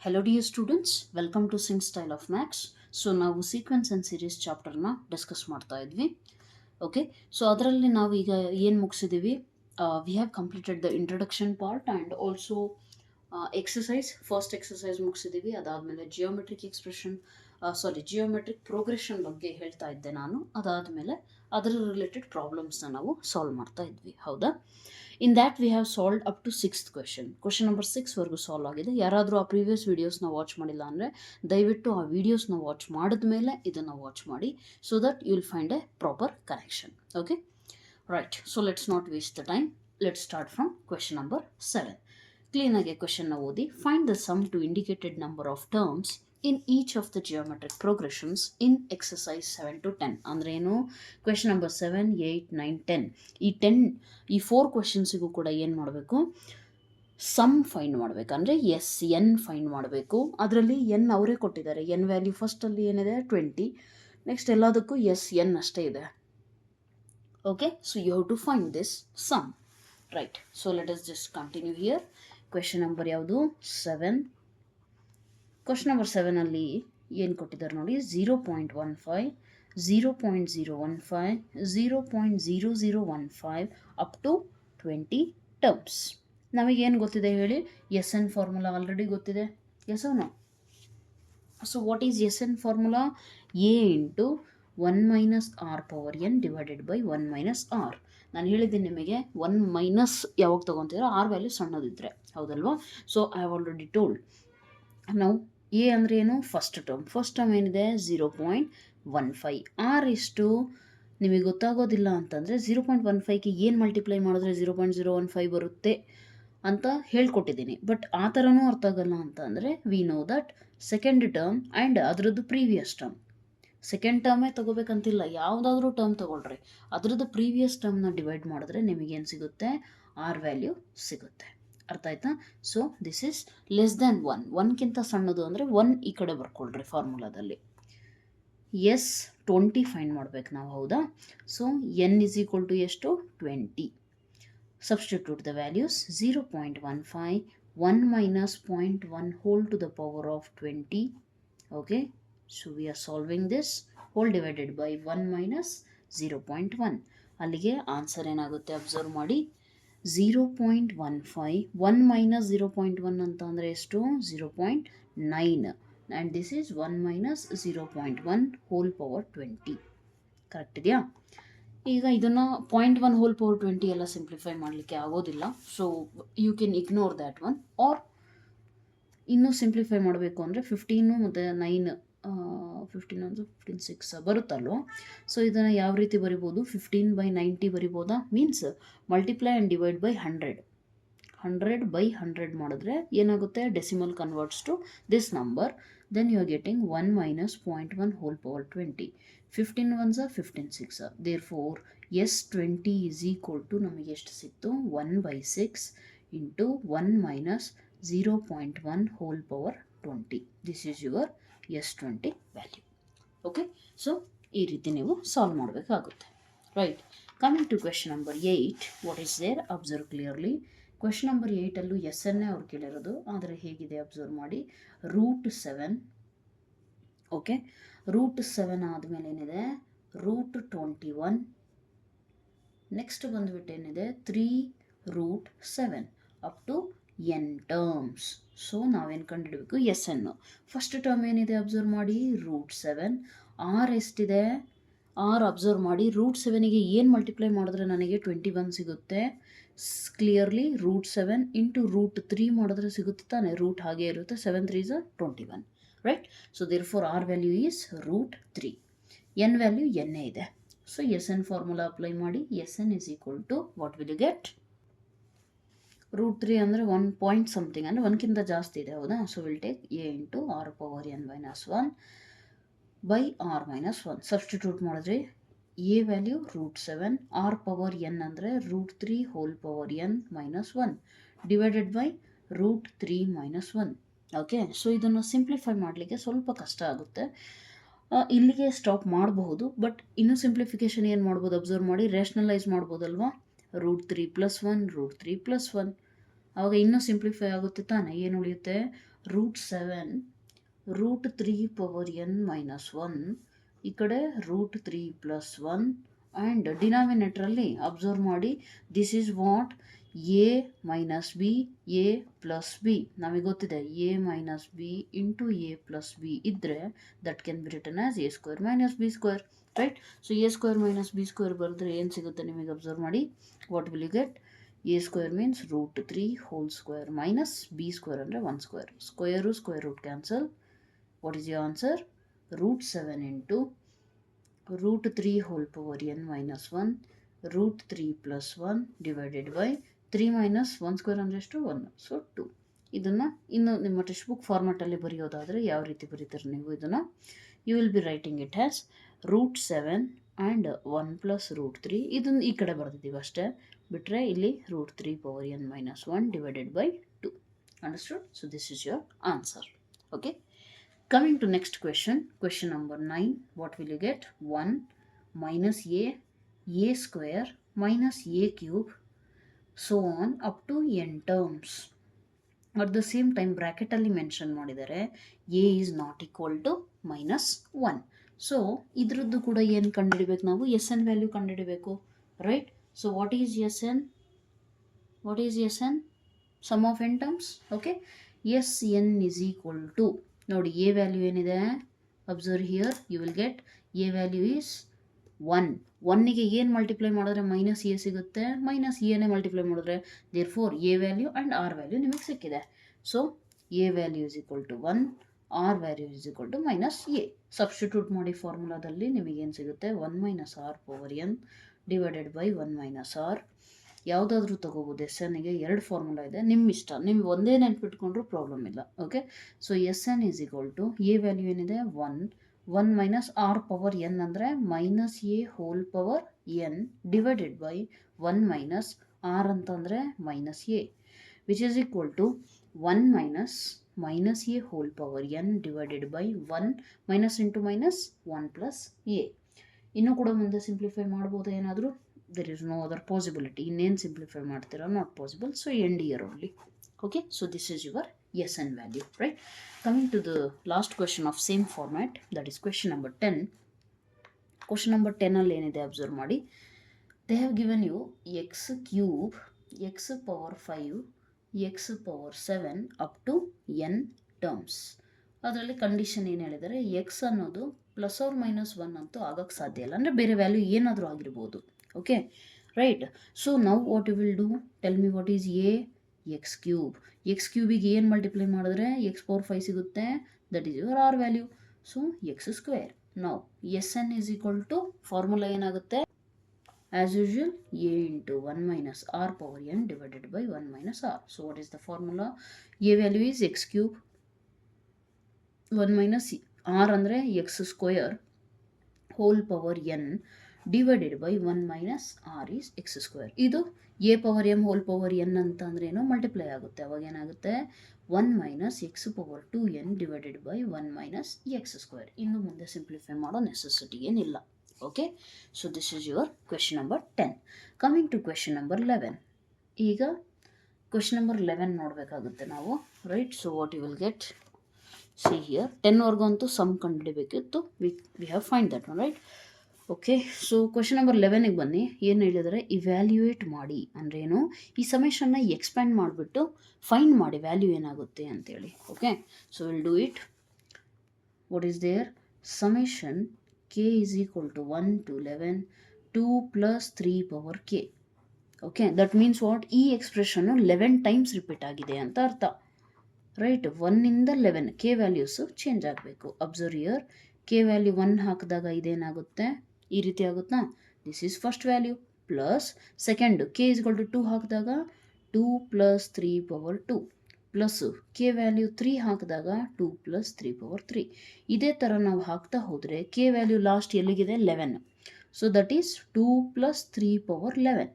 Hello dear students, welcome to Singh Style of Max. So ನಾವು sequence and series ಚಾಪ್ಟರ್ನ discuss ಮಾಡ್ತಾ ಇದ್ವಿ. Okay, so ಅದರಲ್ಲಿ ನಾವು ಈಗ ಏನು ಮುಗಿಸಿದ್ದೀವಿ, we have completed the introduction part and also exercise first exercise ಮುಗಿಸಿದ್ದೀವಿ. ಅದಾದಮೇಲೆ ಜಿಯೋಮೆಟ್ರಿಕ್ ಪ್ರೋಗ್ರೆಷನ್ ಬಗ್ಗೆ ಹೇಳ್ತಾ ಇದ್ದೆ ನಾನು. ಅದಾದಮೇಲೆ ಅದರ ರಿಲೇಟೆಡ್ ಪ್ರಾಬ್ಲಮ್ಸ್ನ ನಾವು ಸಾಲ್ವ್ ಮಾಡ್ತಾ ಇದ್ವಿ, ಹೌದಾ? In that we have solve up to sixth question number 6ವರೆಗೂ ಸಾಲ್ವ್ ಆಗಿದೆ. ಯಾರಾದರೂ ಆ ಪ್ರೀವಿಯಸ್ ವೀಡಿಯೋಸ್ನ ವಾಚ್ ಮಾಡಿಲ್ಲ ಅಂದರೆ ದಯವಿಟ್ಟು ಆ ವೀಡಿಯೋಸ್ನ ವಾಚ್ ಮಾಡಿದ ಮೇಲೆ ಇದನ್ನು ವಾಚ್ ಮಾಡಿ, so that you will find a proper connection. Okay, right. So let's not waste the time. Let's start from question number 7. ಕ್ಲೀನಾಗಿ ಕ್ವೆಶನ್ನ ಓದಿ. Find the sum to indicated number of terms in each of the geometric progressions in exercise 7 to 10. ಅಂದರೆ ಏನು, question number 7, 8, 9, 10 ಈ 4 ಕ್ವೆಶನ್ಸಿಗೂ ಕೂಡ ಏನು ಮಾಡಬೇಕು, some find ಮಾಡಬೇಕು. ಅಂದರೆ ಎನ್ ಫೈಂಡ್ ಮಾಡಬೇಕು. ಅದರಲ್ಲಿ ಎನ್ ಅವರೇ ಕೊಟ್ಟಿದ್ದಾರೆ. ಎನ್ ವ್ಯಾಲ್ಯೂ ಫಸ್ಟಲ್ಲಿ ಏನಿದೆ 20, ನೆಕ್ಸ್ಟ್ ಎಲ್ಲದಕ್ಕೂ ಎನ್ ಅಷ್ಟೇ ಇದೆ. Okay, so you have to find this sum, right? So let us just continue here. Question number ಯಾವುದು? 7. ಕ್ವೆಶನ್ ನಂಬರ್ 7ಅಲ್ಲಿ ಏನು ಕೊಟ್ಟಿದ್ದಾರೆ ನೋಡಿ, 0.15, 0.015, 0.0015 ಅಪ್ ಟು 20 ಟರ್ಮ್ಸ್. ನಮಗೇನು ಗೊತ್ತಿದೆ ಹೇಳಿ? ಎನ್ ಫಾರ್ಮುಲಾ ಆಲ್ರೆಡಿ ಗೊತ್ತಿದೆ. Yes no? So what is n formula? A into 1 minus r power n divided by 1 minus r. ನಾನು ಹೇಳಿದ್ದೀನಿ ನಿಮಗೆ, 1 ಮೈನಸ್ ಯಾವಾಗ ತೊಗೊತಿದ್ರೆ ಆರ್ ವ್ಯಾಲ್ಯೂ ಸಣ್ಣದಿದ್ದರೆ, ಹೌದಲ್ವಾ? So I have already told. ನಾವು ಎ ಅಂದರೆ ಏನು? ಫಸ್ಟ್ ಟರ್ಮ್ ಏನಿದೆ 0.15. ಆರ್ ಎಷ್ಟು ನಿಮಗೆ ಗೊತ್ತಾಗೋದಿಲ್ಲ ಅಂತಂದರೆ 0.15ಗೆ ಏನು ಮಲ್ಟಿಪ್ಲೈ ಮಾಡಿದ್ರೆ 0.015 ಬರುತ್ತೆ ಅಂತ ಹೇಳ್ಕೊಟ್ಟಿದ್ದೀನಿ. ಬಟ್ ಆ ಥರನೂ ಅರ್ಥ ಆಗಲ್ಲ ಅಂತ ಅಂದರೆ V know that second term and ಅದರದ್ದು ಪ್ರೀವಿಯಸ್ ಟರ್ಮ್. ಸೆಕೆಂಡ್ ಟರ್ಮೇ ತೊಗೋಬೇಕಂತಿಲ್ಲ, ಯಾವುದಾದ್ರೂ ಟರ್ಮ್ ತೊಗೊಳ್ರಿ, ಅದರದ್ದು ಪ್ರೀವಿಯಸ್ ಟರ್ಮ್ನ ಡಿವೈಡ್ ಮಾಡಿದ್ರೆ ನಿಮಗೇನು ಸಿಗುತ್ತೆ? ಆರ್ ವ್ಯಾಲ್ಯೂ ಸಿಗುತ್ತೆ. ಅರ್ಥ ಆಯ್ತಾ? So this is less than 1. 1ಕ್ಕಿಂತ ಸಣ್ಣದು ಅಂದರೆ 1 ಈ ಕಡೆ ಬರ್ಕೊಳ್ರಿ ಫಾರ್ಮುಲಾದಲ್ಲಿ. 20 ಫೈಂಡ್ ಮಾಡಬೇಕು ನಾವು, ಹೌದಾ? So n is equal to ಎಷ್ಟು? 20. Substitute the values. 0.15, 1 minus 0.1 whole to the power of 20. Okay, so we are solving this. Whole divided by 1 minus 0.1. ಅಲ್ಲಿಗೆ ಆನ್ಸರ್ ಏನಾಗುತ್ತೆ ಅಬ್ಸರ್ವ್ ಮಾಡಿ. 0.15, 1 ಮೈನಸ್ 0.1 ಅಂತ ಅಂದರೆ ಎಷ್ಟು? 0.9. And this is 1 minus 0.1 whole power 20. Correct ಇದೆಯಾ? ಈಗ ಇದನ್ನು 0.1 ಹೋಲ್ ಪವರ್ 20 ಎಲ್ಲ ಸಿಂಪ್ಲಿಫೈ ಮಾಡಲಿಕ್ಕೆ ಆಗೋದಿಲ್ಲ. So you can ignore that one. Or ಇನ್ನೂ ಸಿಂಪ್ಲಿಫೈ ಮಾಡಬೇಕು ಅಂದರೆ 15 ಮತ್ತು 9, 15 6 ಬರುತ್ತಲ್ವ? ಸೊ ಇದನ್ನು ಯಾವ ರೀತಿ ಬರಿಬೋದು? 15/90 ಬರಿಬೋದಾ? Means multiply and divide by 100 ಮಾಡಿದ್ರೆ ಏನಾಗುತ್ತೆ? Decimal converts to this number. Then you are getting 1 minus 0.1 whole power 20. 15 1s are 15 6. Therefore S20 is equal to ನಮಗೆ ಎಷ್ಟು ಸಿಕ್ತು? 1/6 into 1 minus 0.1 whole power 20. This is your S20 value. Okay, so ಈ ರೀತಿ ನೀವು solve ಮಾಡಬೇಕಾಗುತ್ತೆ, right? Coming to question number 8, what is there? Observe clearly. Question number 8ಅಲ್ಲೂ ಎಸ್ಸನ್ನೇ ಅವ್ರು ಕೇಳಿರೋದು, ಆದರೆ ಹೇಗಿದೆ ಅಬ್ಸರ್ವ್ ಮಾಡಿ. √7. ಓಕೆ, √7 ಆದಮೇಲೆ ಏನಿದೆ? √21. ನೆಕ್ಸ್ಟ್ ಬಂದುಬಿಟ್ಟು ಏನಿದೆ? 3√7 up to n terms. So ನಾವೇನು ಕಂಡುಹಿಡಬೇಕು? ಎನ್. ಫಸ್ಟ್ ಟರ್ಮ್ ಏನಿದೆ ಅಬ್ಸರ್ವ್ ಮಾಡಿ? √7. ಆರ್ ಎಷ್ಟಿದೆ? ಆರ್ ಅಬ್ಸರ್ವ್ ಮಾಡಿ. √7ಗೆ ಏನು ಮಲ್ಟಿಪ್ಲೈ ಮಾಡಿದ್ರೆ ನನಗೆ 21 ಸಿಗುತ್ತೆ? ಕ್ಲಿಯರ್ಲಿ √7 ಇಂಟು √3 ಮಾಡಿದ್ರೆ ಸಿಗುತ್ತೆ ತಾನೆ? ರೂಟ್ ಹಾಗೆ ಇರುತ್ತೆ. 7 3s are 21, right? So therefore r value is √3. N value ಎನ್ನೇ ಇದೆ. ಸೊ ಎನ್ ಫಾರ್ಮುಲಾ ಅಪ್ಲೈ ಮಾಡಿ. N is equal to what will you get? √3 ಅಂದರೆ 1 ಪಾಯಿಂಟ್ ಸಮಥಿಂಗ್, ಅಂದರೆ 1ಕ್ಕಿಂತ ಜಾಸ್ತಿ ಇದೆ, ಹೌದಾ? So will take a into r power n minus 1 by r minus 1. Substitute ಮಾಡಿದ್ರೆ a value √7, r power n ಅಂದರೆ √3 whole power n minus 1 divided by √3 minus 1. Okay, so ಇದನ್ನು simplify ಮಾಡಲಿಕ್ಕೆ ಸ್ವಲ್ಪ ಕಷ್ಟ ಆಗುತ್ತೆ. ಇಲ್ಲಿಗೆ ಸ್ಟಾಪ್ ಮಾಡಬಹುದು, ಬಟ್ ಇನ್ನೂ ಸಿಂಪ್ಲಿಫಿಕೇಶನ್ ಏನು ಮಾಡ್ಬೋದು ಅಬ್ಸರ್ವ್ ಮಾಡಿ. ರೇಷನಲೈಸ್ ಮಾಡ್ಬೋದಲ್ವಾ? √3 + 1, √3 + 1, ಆವಾಗ ಇನ್ನೂ ಸಿಂಪ್ಲಿಫೈ ಆಗುತ್ತೆ ತಾನೆ. ಏನು ಉಳಿಯುತ್ತೆ? √7 √3 ಪವರ್ n ಮೈನಸ್ 1, ಈ ಕಡೆ √3 ಪ್ಲಸ್ 1, ಆ್ಯಂಡ್ ಡಿನಾಮಿನೇಟ್ರಲ್ಲಿ ಅಬ್ಸರ್ವ್ ಮಾಡಿ, this is what a minus b, a plus b. ನಮಗೆ ಗೊತ್ತಿದೆ a minus b into a plus b ಇದ್ದರೆ that can be written as a square minus b square, right? So a square minus b square ಬರೆದ್ರೆ ಏನು ಸಿಗುತ್ತೆ ನಿಮಗೆ? Observe ಮಾಡಿ, what will you get? a square means √3 whole square minus b square ಅಂದರೆ 1 square. Square root cancel. What is your answer? √7 into √3 whole power n minus 1 √3 plus 1 divided by 3 minus 1 square ಅಂದರೆ ಎಷ್ಟು? 1. So 2. ಇದನ್ನು ಇನ್ನು ನಿಮ್ಮ text book ಫಾರ್ಮ್ಯಾಟಲ್ಲಿ ಬರೆಯೋದಾದರೆ ಯಾವ ರೀತಿ ಬರೀತಾರೆ ನೀವು ಇದನ್ನು? You will be writing it has √7 and 1 plus √3. ಇದನ್ನು ಈ ಕಡೆ ಬರೆದಿದ್ದೀವಿ ಅಷ್ಟೇ, ಬಿಟ್ಟರೆ ಇಲ್ಲಿ √3 power n minus 1 divided by 2. Understood? So this is your answer. Okay. Coming to next question, question number 9. What will you get? 1 minus a square minus a cube, so on up to n terms. At the same time bracket ಅಲ್ಲಿ mention ಮಾಡಿದ್ದಾರೆ a is not equal to -1. So ಇದ್ರದ್ದು ಕೂಡ ಏನು ಕಂಡುಹಿಡಿಬೇಕು ನಾವು? SN value ಕಂಡುಹಿಡಿಬೇಕು, right? So what is SN? What is SN? Sum of n terms. Okay. SN is equal to, ನೋಡಿ a value ಏನಿದೆ? Observe here, you will get a value is 1. 1ಗೆ ಏನು ಮಲ್ಟಿಪ್ಲೈ ಮಾಡಿದ್ರೆ ಮೈನಸ್ ಎ ಸಿಗುತ್ತೆ? Minus ಎನೇ multiply ಮಾಡಿದ್ರೆ, therefore a value and r value ನಿಮಗೆ ಸಿಕ್ಕಿದೆ. So a value is equal to 1, r value is equal to minus a. Substitute ಮಾಡಿ ಫಾರ್ಮುಲಾದಲ್ಲಿ ನಿಮಗೇನು ಸಿಗುತ್ತೆ? 1 minus r power n divided by 1 minus r. ಯಾವುದಾದ್ರೂ ತೊಗೋಬೋದು. SNಗೆ 2 ಫಾರ್ಮುಲಾ ಇದೆ, ನಿಮ್ಮ ಇಷ್ಟ. ನಿಮ್ಗೆ ಒಂದೇ ನೆನ್ಪಿಟ್ಕೊಂಡ್ರೂ ಪ್ರಾಬ್ಲಮ್ ಇಲ್ಲ. Okay. So SN is equal to, a value ಏನಿದೆ? 1 ಮೈನಸ್ ಆರ್ ಪವರ್ ಎನ್ ಅಂದರೆ minus a whole power n divided by 1 minus r ಅಂತಂದರೆ minus a, which is equal to 1 minus a whole power n divided by 1 minus into minus 1 plus a. ಇನ್ನೂ ಕೂಡ ಮುಂದೆ simplify ಮಾಡ್ಬೋದು ಏನಾದರೂ? there is no other possibility. ಇನ್ನೇನು simplify ಮಾಡ್ತೀರಾ? Not possible. So end here only. Okay. So this is your SN value, right? Coming to the last question of same format, that is question number 10. Question number 10 ಅಲ್ಲಿ ಏನಿದೆ observe ಮಾಡಿ. They have given you x cube, x power 5, x power 7 up to n terms. ಅದರಲ್ಲಿ condition ಏನು ಹೇಳಿದರೆ, X ಅನ್ನೋದು plus R minus 1 ಅಂತೂ ಆಗೋಕ್ಕೆ ಸಾಧ್ಯ ಇಲ್ಲ, ಅಂದರೆ ಬೇರೆ ವ್ಯಾಲ್ಯೂ ಏನಾದರೂ ಆಗಿರ್ಬೋದು. Okay, right? ಸೊ ನಾವು what you will do? Tell me what is x cube. X ಕ್ಯೂಬಿಗೆ ಏನು ಮಲ್ಟಿಪ್ಲೈ ಮಾಡಿದ್ರೆ x ಪವರ್ 5 ಸಿಗುತ್ತೆ? That is your r value. So x square. ನಾವು SN is equal to, formula ಏನಾಗುತ್ತೆ? As usual a into 1 minus r power n divided by 1 minus r. So what is the formula? A value is x cube, 1 minus r ಅಂದರೆ X square whole power n divided by 1 minus r is x square. ಇದು a power m whole power n ಅಂತ ಅಂದ್ರೇನು? Multiply ಆಗುತ್ತೆ. ಅವಾಗ ಏನಾಗುತ್ತೆ? 1 minus x power 2n divided by 1 minus x square. ಇನ್ನು ಮುಂದೆ simplify ಮಾಡೋ ನೆಸೆಸಿಟಿ ಏನಿಲ್ಲ. Okay. So this is your question number 10. Coming to question number 11. ಈಗ ಕ್ವೆಶನ್ ನಂಬರ್ 11 ನೋಡಬೇಕಾಗುತ್ತೆ ನಾವು, right? So what you will get? See here, 10ವರೆಗೂ ಅಂತೂ sum ಕಂಡುಹಿಡಿಬೇಕಿತ್ತು. We have find that one, right? Okay. So question number 11ಗೆ ಬನ್ನಿ. ಏನು ಹೇಳಿದರೆ, evaluate ಮಾಡಿ ಅಂದ್ರೇನು? ಈ ಸಮೇಷನ್ನ ಎಕ್ಸ್ಪ್ಯಾಂಡ್ ಮಾಡಿಬಿಟ್ಟು ಫೈಂಡ್ ಮಾಡಿ ವ್ಯಾಲ್ಯೂ ಏನಾಗುತ್ತೆ ಅಂತೇಳಿ. Okay. So will do it. What is there? Summation k is equal to 1 to 11 2 plus 3 power k. Okay, that means what? ಈ ಎಕ್ಸ್ಪ್ರೆಷನ್ನು 11 ಟೈಮ್ಸ್ ರಿಪೀಟ್ ಆಗಿದೆ ಅಂತ ಅರ್ಥ, ರೈಟ್? 1ಇಂದ 11 ಕೆ ವ್ಯಾಲ್ಯೂಸು ಚೇಂಜ್ ಆಗಬೇಕು. ಅಬ್ಸರ್ವ್ ಹಿಯರ್, ಕೆ ವ್ಯಾಲ್ಯೂ 1 ಹಾಕಿದಾಗ ಇದೇನಾಗುತ್ತೆ? ಈ ರೀತಿ ಆಗುತ್ತಾ? This is first value plus second k is equal to 2 ಹಾಕಿದಾಗ 2 plus 3 power 2 plus k value 3 ಹಾಕಿದಾಗ 2 ಪ್ಲಸ್ 3 ಪವರ್ 3. ಇದೇ ಥರ ನಾವು ಹಾಕ್ತಾ ಹೋದರೆ ಕೆ ವ್ಯಾಲ್ಯೂ ಲಾಸ್ಟ್ ಎಲ್ಲಿಗಿದೆ? 11. So that is 2 plus 3 power 11.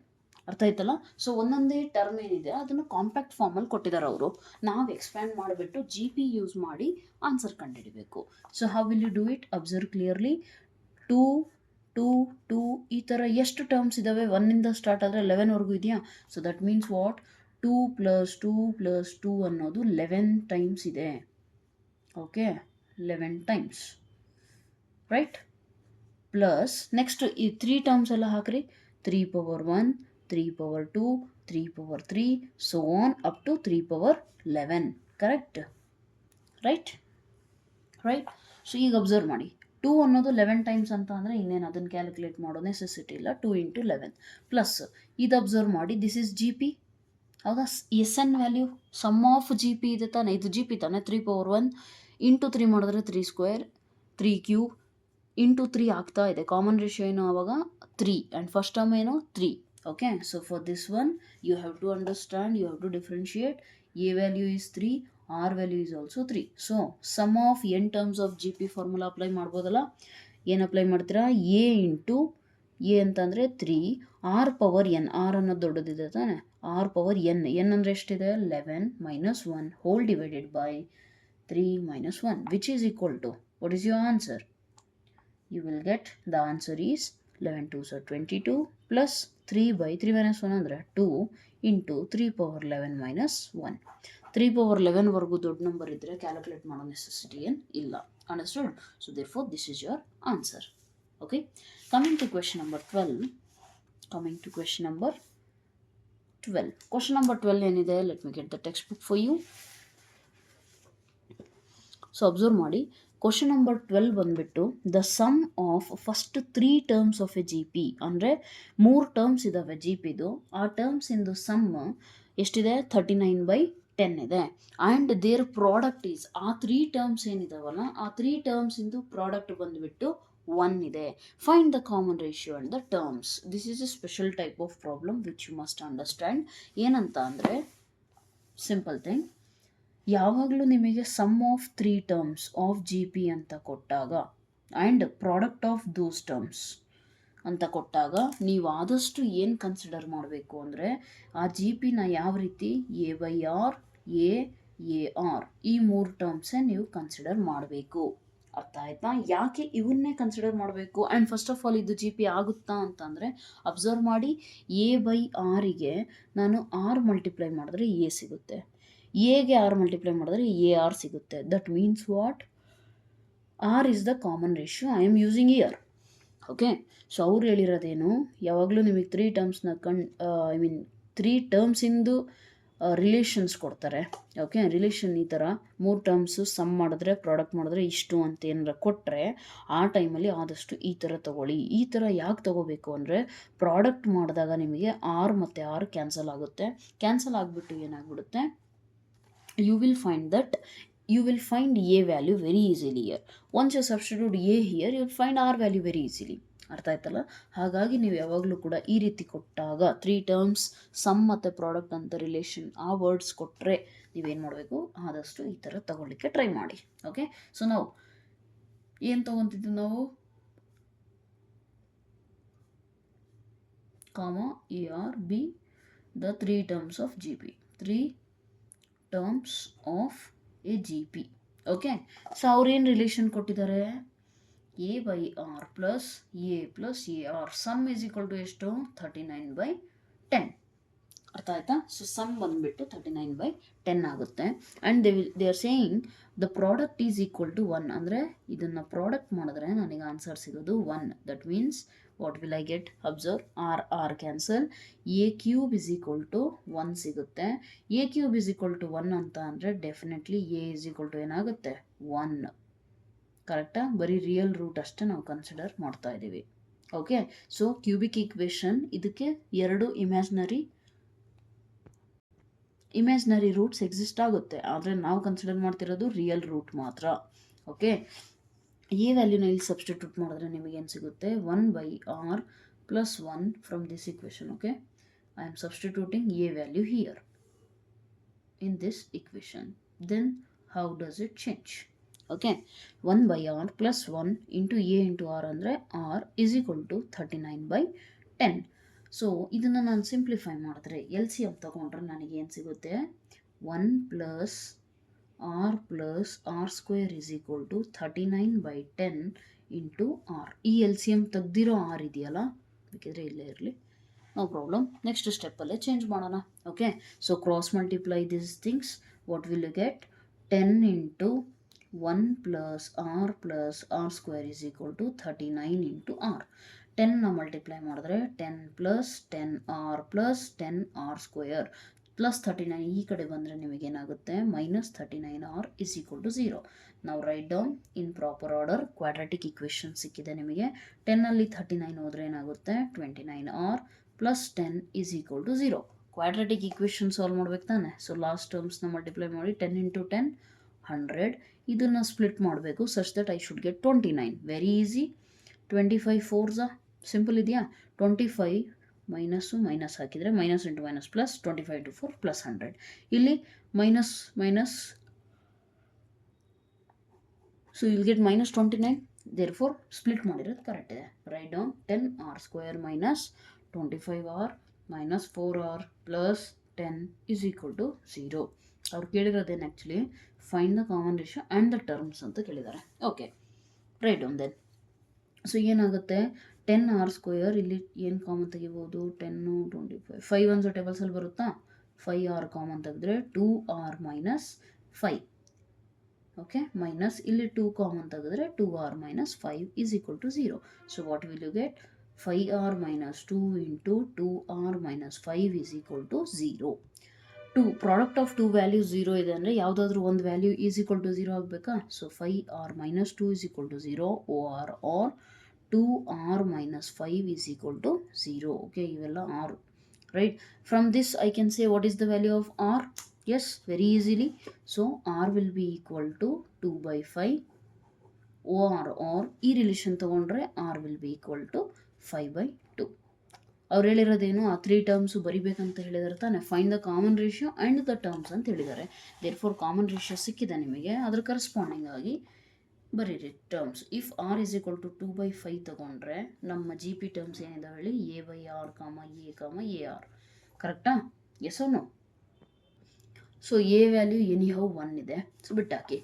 ಅರ್ಥ ಆಯ್ತಲ್ಲ? ಸೊ ಒಂದೊಂದೇ ಟರ್ಮ್ ಏನಿದೆ ಅದನ್ನು ಕಾಂಪ್ಯಾಕ್ಟ್ ಫಾರ್ಮಲ್ಲಿ ಕೊಟ್ಟಿದ್ದಾರೆ ಅವರು. ನಾವು ಎಕ್ಸ್ಪ್ಯಾಂಡ್ ಮಾಡಿಬಿಟ್ಟು GP ಯೂಸ್ ಮಾಡಿ ಆನ್ಸರ್ ಕಂಡುಹಿಡಬೇಕು. So how will you do it? Observe clearly. 2 2 2 ಈ ಥರ ಎಷ್ಟು ಟರ್ಮ್ಸ್ ಇದ್ದಾವೆ? 1ಇಂದ ಸ್ಟಾರ್ಟ್ ಆದರೆ 11ವರೆಗೂ ಇದೆಯಾ? So that means what? 2 plus 2 plus 2 ಅನ್ನೋದು 11 ಟೈಮ್ಸ್ ಇದೆ. Okay, 11 times, right. Plus next ಈ 3 ಟರ್ಮ್ಸ್ ಎಲ್ಲ ಹಾಕ್ರಿ. 3 power 1, 3 power 2, 3 power 3, so on up to 3 power 11. Correct, right. So ಈಗ ಅಬ್ಸರ್ವ್ ಮಾಡಿ, 2 ಅನ್ನೋದು 11 ಟೈಮ್ಸ್ ಅಂತ ಅಂದರೆ ಇನ್ನೇನು ಅದನ್ನು ಕ್ಯಾಲ್ಕುಲೇಟ್ ಮಾಡೋ ನೆಸೆಸಿಟಿ ಇಲ್ಲ. 2 × 11 ಪ್ಲಸ್ ಇದು ಅಬ್ಸರ್ವ್ ಮಾಡಿ, ದಿಸ್ ಇಸ್ ಜಿ ಪಿ. ಹೌದಾ, S n value sum of G P ಇದೆ ತಾನೆ, ಇದು ಜಿ ಪಿ ತಾನೆ. 3 ಪವರ್ 1 ಇಂಟು 3 ಮಾಡಿದ್ರೆ 3 ಸ್ಕ್ವೇರ್, 3 ಕ್ಯೂಬ್ ಇಂಟು 3 ಆಗ್ತಾ ಇದೆ. ಕಾಮನ್ ರೇಷಿಯೋ ಏನು ಆವಾಗ 3 ಆ್ಯಂಡ್ ಫಸ್ಟ್ ಟರ್ಮ್ ಏನು 3. Okay, so for this one you have to understand, you have to differentiate. A value is 3, r value is also 3. So sum of n terms of G P formula apply ಮಾಡ್ಬೋದಲ್ಲ. ಏನು apply ಮಾಡ್ತೀರಾ? A into A ಅಂತಂದರೆ 3, R power N, R ಅನ್ನೋದು ದೊಡ್ಡದಿದೆ ತಾನೆ, R power N, N ಅಂದರೆ ಎಷ್ಟಿದೆ? 11 minus 1 whole divided by 3 minus 1 which is equal to, what is your answer? You will get the answer is 11 2s are 22 plus 3 by 3 minus 1 ಅಂದರೆ 2 into 3 power 11 minus 1. 3 power 11 ವರೆಗೂ ದೊಡ್ಡ number ಇದ್ದರೆ calculate ಮಾಡೋ necessity ಏನು ಇಲ್ಲ. Understood? So therefore this is your answer. Okay, coming to question number 12. Question number 12 ಏನಿದೆ? let me get the textbook for you. So observe ಮಾಡಿ, question number 12 ಬಂದುಬಿಟ್ಟು the sum of first 3 terms of a G P, ಅಂದರೆ 3 terms ಇದ್ದಾವೆ G ಪಿದು. ಆ terms ಇಂದು some ಎಷ್ಟಿದೆ? 39/10 ಇದೆ. And there product is, ಆ 3 terms ಏನಿದಾವಲ್ಲ ಆ 3 ಟರ್ಮ್ಸ್ ಇಂದು ಪ್ರಾಡಕ್ಟ್ ಬಂದುಬಿಟ್ಟು 1 ಇದೆ. Find the common ratio and the terms. This is a special type of problem which you must understand. ಏನಂತ ಅಂದರೆ ಸಿಂಪಲ್ ಥಿಂಗ್, ಯಾವಾಗಲೂ ನಿಮಗೆ sum of 3 terms of G P ಅಂತ ಕೊಟ್ಟಾಗ and product of those terms ಅಂತ ಕೊಟ್ಟಾಗ ನೀವು ಆದಷ್ಟು ಏನು ಕನ್ಸಿಡರ್ ಮಾಡಬೇಕು ಅಂದರೆ ಆ ಜಿ ಪಿನ ಯಾವ ರೀತಿ A/R, AR ಈ 3 ಟರ್ಮ್ಸೇ ನೀವು ಕನ್ಸಿಡರ್ ಮಾಡಬೇಕು. ಅರ್ಥ ಆಯ್ತಾ? ಯಾಕೆ ಇವನ್ನೇ ಕನ್ಸಿಡರ್ ಮಾಡಬೇಕು? ಆ್ಯಂಡ್ ಫಸ್ಟ್ ಆಫ್ ಆಲ್ ಇದು ಜಿ ಪಿ ಆಗುತ್ತಾ ಅಂತಂದರೆ ಅಬ್ಸರ್ವ್ ಮಾಡಿ, A/Rಗೆ ನಾನು R ಮಲ್ಟಿಪ್ಲೈ ಮಾಡಿದ್ರೆ A ಸಿಗುತ್ತೆ, ಎಗೆ ಆರ್ ಮಲ್ಟಿಪ್ಲೈ ಮಾಡಿದ್ರೆ AR ಸಿಗುತ್ತೆ. That means what? R is the common ratio I am using here. Okay, so ಅವ್ರು ಹೇಳಿರೋದೇನು, ಯಾವಾಗಲೂ ನಿಮಗೆ 3 ಟರ್ಮ್ಸ್ನ 3 ಟರ್ಮ್ಸಿಂದು ರಿಲೇಷನ್ಸ್ ಕೊಡ್ತಾರೆ. ಓಕೆ, ರಿಲೇಷನ್ ಈ ಥರ 3 ಟರ್ಮ್ಸು ಸಮ್ ಮಾಡಿದ್ರೆ ಪ್ರಾಡಕ್ಟ್ ಮಾಡಿದ್ರೆ ಇಷ್ಟು ಅಂತ ಏನಾರ ಕೊಟ್ಟರೆ ಆ ಟೈಮಲ್ಲಿ ಆದಷ್ಟು ಈ ಥರ ತೊಗೊಳ್ಳಿ. ಈ ಥರ ಯಾಕೆ ತೊಗೋಬೇಕು ಅಂದರೆ ಪ್ರಾಡಕ್ಟ್ ಮಾಡಿದಾಗ ನಿಮಗೆ ಆರ್ ಮತ್ತು ಆರ್ ಕ್ಯಾನ್ಸಲ್ ಆಗುತ್ತೆ. ಕ್ಯಾನ್ಸಲ್ ಆಗಿಬಿಟ್ಟು ಏನಾಗ್ಬಿಡುತ್ತೆ, you will find A value very easily here. Once you substitute A here, you will find R value very easily. ಅರ್ಥ ಆಯ್ತಲ್ಲ? ಹಾಗಾಗಿ ನೀವು ಯಾವಾಗಲೂ ಕೂಡ ಈ ರೀತಿ ಕೊಟ್ಟಾಗ 3 ಟರ್ಮ್ಸ್ ಸಮ್ ಮತ್ತು ಪ್ರಾಡಕ್ಟ್ ಅಂತ ರಿಲೇಷನ್ ಆ ವರ್ಡ್ಸ್ ಕೊಟ್ಟರೆ ನೀವೇನು ಮಾಡಬೇಕು, ಆದಷ್ಟು ಈ ಥರ ತಗೊಳ್ಳಿಕ್ಕೆ ಟ್ರೈ ಮಾಡಿ. ಓಕೆ, ಸೊ ನಾವು ಏನು ತೊಗೊತಿದ್ದು, ನಾವು ARB the 3 terms of GP, 3 terms of a G P. Okay, so ಅವ್ರೇನು ರಿಲೇಷನ್ ಕೊಟ್ಟಿದ್ದಾರೆ? A/R plus A plus AR sum is equal to ಎಷ್ಟು? 39/10. ಅರ್ಥ ಆಯ್ತಾ? ಸೊ ಸಮ್ ಬಂದುಬಿಟ್ಟು 39/10 ಆಗುತ್ತೆ. And they are saying the product is equal to 1. ಅಂದರೆ ಇದನ್ನು ಪ್ರಾಡಕ್ಟ್ ಮಾಡಿದ್ರೆ ನನಗೆ ಆನ್ಸರ್ ಸಿಗೋದು 1. That means what will I get? Observe, R cancel, A cube is equal to 1 ಸಿಗುತ್ತೆ. A cube is equal to 1 ಅಂತ ಅಂದರೆ definitely A is equal to ಏನಾಗುತ್ತೆ? 1. ಕರೆಕ್ಟಾ? ಬರೀ ರಿಯಲ್ ರೂಟ್ ಅಷ್ಟೇ ನಾವು ಕನ್ಸಿಡರ್ ಮಾಡ್ತಾ ಇದ್ದೀವಿ. ಓಕೆ, ಸೊ ಕ್ಯೂಬಿಕ್ ಈಕ್ವೇಷನ್ ಇದಕ್ಕೆ 2 ಇಮ್ಯಾಜಿನರಿ ರೂಟ್ಸ್ ಎಕ್ಸಿಸ್ಟ್ ಆಗುತ್ತೆ, ಆದರೆ ನಾವು ಕನ್ಸಿಡರ್ ಮಾಡ್ತಿರೋದು ರಿಯಲ್ ರೂಟ್ ಮಾತ್ರ. ಓಕೆ, ಎ ವ್ಯಾಲ್ಯೂನ ಇಲ್ಲಿ ಸಬ್ಸ್ಟಿಟ್ಯೂಟ್ ಮಾಡಿದ್ರೆ ನಿಮಗೆ ಏನು ಸಿಗುತ್ತೆ? 1/R plus 1 from this equation. Okay, I am substituting A value here in this equation. Then how does it change? Okay, 1/R plus 1 into A into R ಅಂದರೆ R is equal to 39/10. So ಇದನ್ನು ನಾನು simplify ಮಾಡಿದ್ರೆ LCM ತಗೊಂಡ್ರೆ ನನಗೆ ಏನು ಸಿಗುತ್ತೆ? 1 plus R plus R square is equal to 39/10 into R. ಈ LCM ತೆಗ್ದಿರೋ R ಇದೆಯಲ್ಲ, ಬೇಕಿದ್ರೆ ಇಲ್ಲೇ ಇರಲಿ, ನೋ ಪ್ರಾಬ್ಲಮ್. ನೆಕ್ಸ್ಟ್ ಸ್ಟೆಪ್ಪಲ್ಲೇ ಚೇಂಜ್ ಮಾಡೋಣ. Okay, so cross multiply this things. What will you get? 10 into 1 plus r square is equal to 39 into r. 10ನ multiply ಮಾಡಿದ್ರೆ 10 plus 10r plus 10r square plus 39 ಈ ಕಡೆ ಬಂದರೆ ನಿಮಗೇನಾಗುತ್ತೆ -39r ಇಸ್ ಈಕ್ವಲ್ ಟು 0. ನಾವು write down in proper order. Quadratic equation ಸಿಕ್ಕಿದೆ ನಿಮಗೆ. 10ಅಲ್ಲಿ 39 ಹೋದರೆ ಏನಾಗುತ್ತೆ 29r plus 10 is equal to 0. Quadratic equation solve ಮಾಡ್ಬೇಕು ತಾನೆ. ಸೊ ಲಾಸ್ಟ್ ಟರ್ಮ್ಸ್ನ ಮಲ್ಟಿಪ್ಲೈ ಮಾಡಿ 10 ಇಂಟು 10 100. ಇದನ್ನು ಸ್ಪ್ಲಿಟ್ ಮಾಡಬೇಕು such that I should get 29. Very easy. 25 4s simple ಇದೆಯಾ. 25 ಮೈನಸ್ ಹಾಕಿದರೆ minus into minus plus 25 into 4 plus 100. ಇಲ್ಲಿ minus so will get -29. Therefore split ಮಾಡಿರೋದು correct ಇದೆ. ರೈಟ್ ಡೌನ್ 10r ಸ್ಕ್ವೇರ್ minus 25r minus 4r plus 10 is equal to 0. ಅವ್ರು ಕೇಳಿರೋದೇನು actually find the common ratio and the terms ಅಂತ ಕೇಳಿದ್ದಾರೆ. Okay, write down then. So ಏನಾಗುತ್ತೆ 10r square ಇಲ್ಲಿ ಏನು ಕಾಮನ್ ತೆಗಿಬೋದು 10 25 5 ಒನ್ಸ್ ಟೇಬಲ್ಸಲ್ಲಿ ಬರುತ್ತಾ. 5r ಕಾಮನ್ ತೆಗೆದ್ರೆ 2r ಮೈನಸ್ 5. ಓಕೆ, ಮೈನಸ್ ಇಲ್ಲಿ 2 ಕಾಮನ್ ತೆಗೆದ್ರೆ 2r minus 5 is equal to 0. So what will you get 5r minus 2 into 2r minus 5 is equal to 0. 2 product of 2 value 0 ಇದೆ ಅಂದರೆ ಯಾವುದಾದ್ರೂ ಒಂದು ವ್ಯಾಲ್ಯೂ ಈಸ್ ಈಕ್ವಲ್ ಟು 0 ಆಗಬೇಕಾ. So 5r minus 2 is equal to 0 or 2r minus 5 is equal to 0. Okay, ಇವೆಲ್ಲ r. Right? From this I can say what is the value of r? Yes, very easily. So r will be equal to 2 by 5 or ಈ relation ತಗೊಂಡ್ರೆ r will be equal to 5 by 2. ಅವ್ರು ಹೇಳಿರೋದೇನು ಆ 3 terms ಬರಿಬೇಕಂತ ಹೇಳಿದಾರೆ ತಾನೆ. Find the common ratio and the terms ಅಂತ ಹೇಳಿದ್ದಾರೆ. There four common ratio ಸಿಕ್ಕಿದೆ ನಿಮಗೆ. ಅದ್ರ ಕರೆಸ್ಪಾಂಡಿಂಗ್ ಆಗಿ ಬರೀರಿ terms. If r is equal to 2 by 5 ತಗೊಂಡ್ರೆ ನಮ್ಮ ಜಿ ಪಿ ಟರ್ಮ್ಸ್ ಏನಿದಾವೆ ಹೇಳಿ a by r a r. ಕರೆಕ್ಟಾ? Yes or no? So a value anyhow 1 ಇದೆ. ಸೊ ಬಿಟ್ಟಾಕಿ.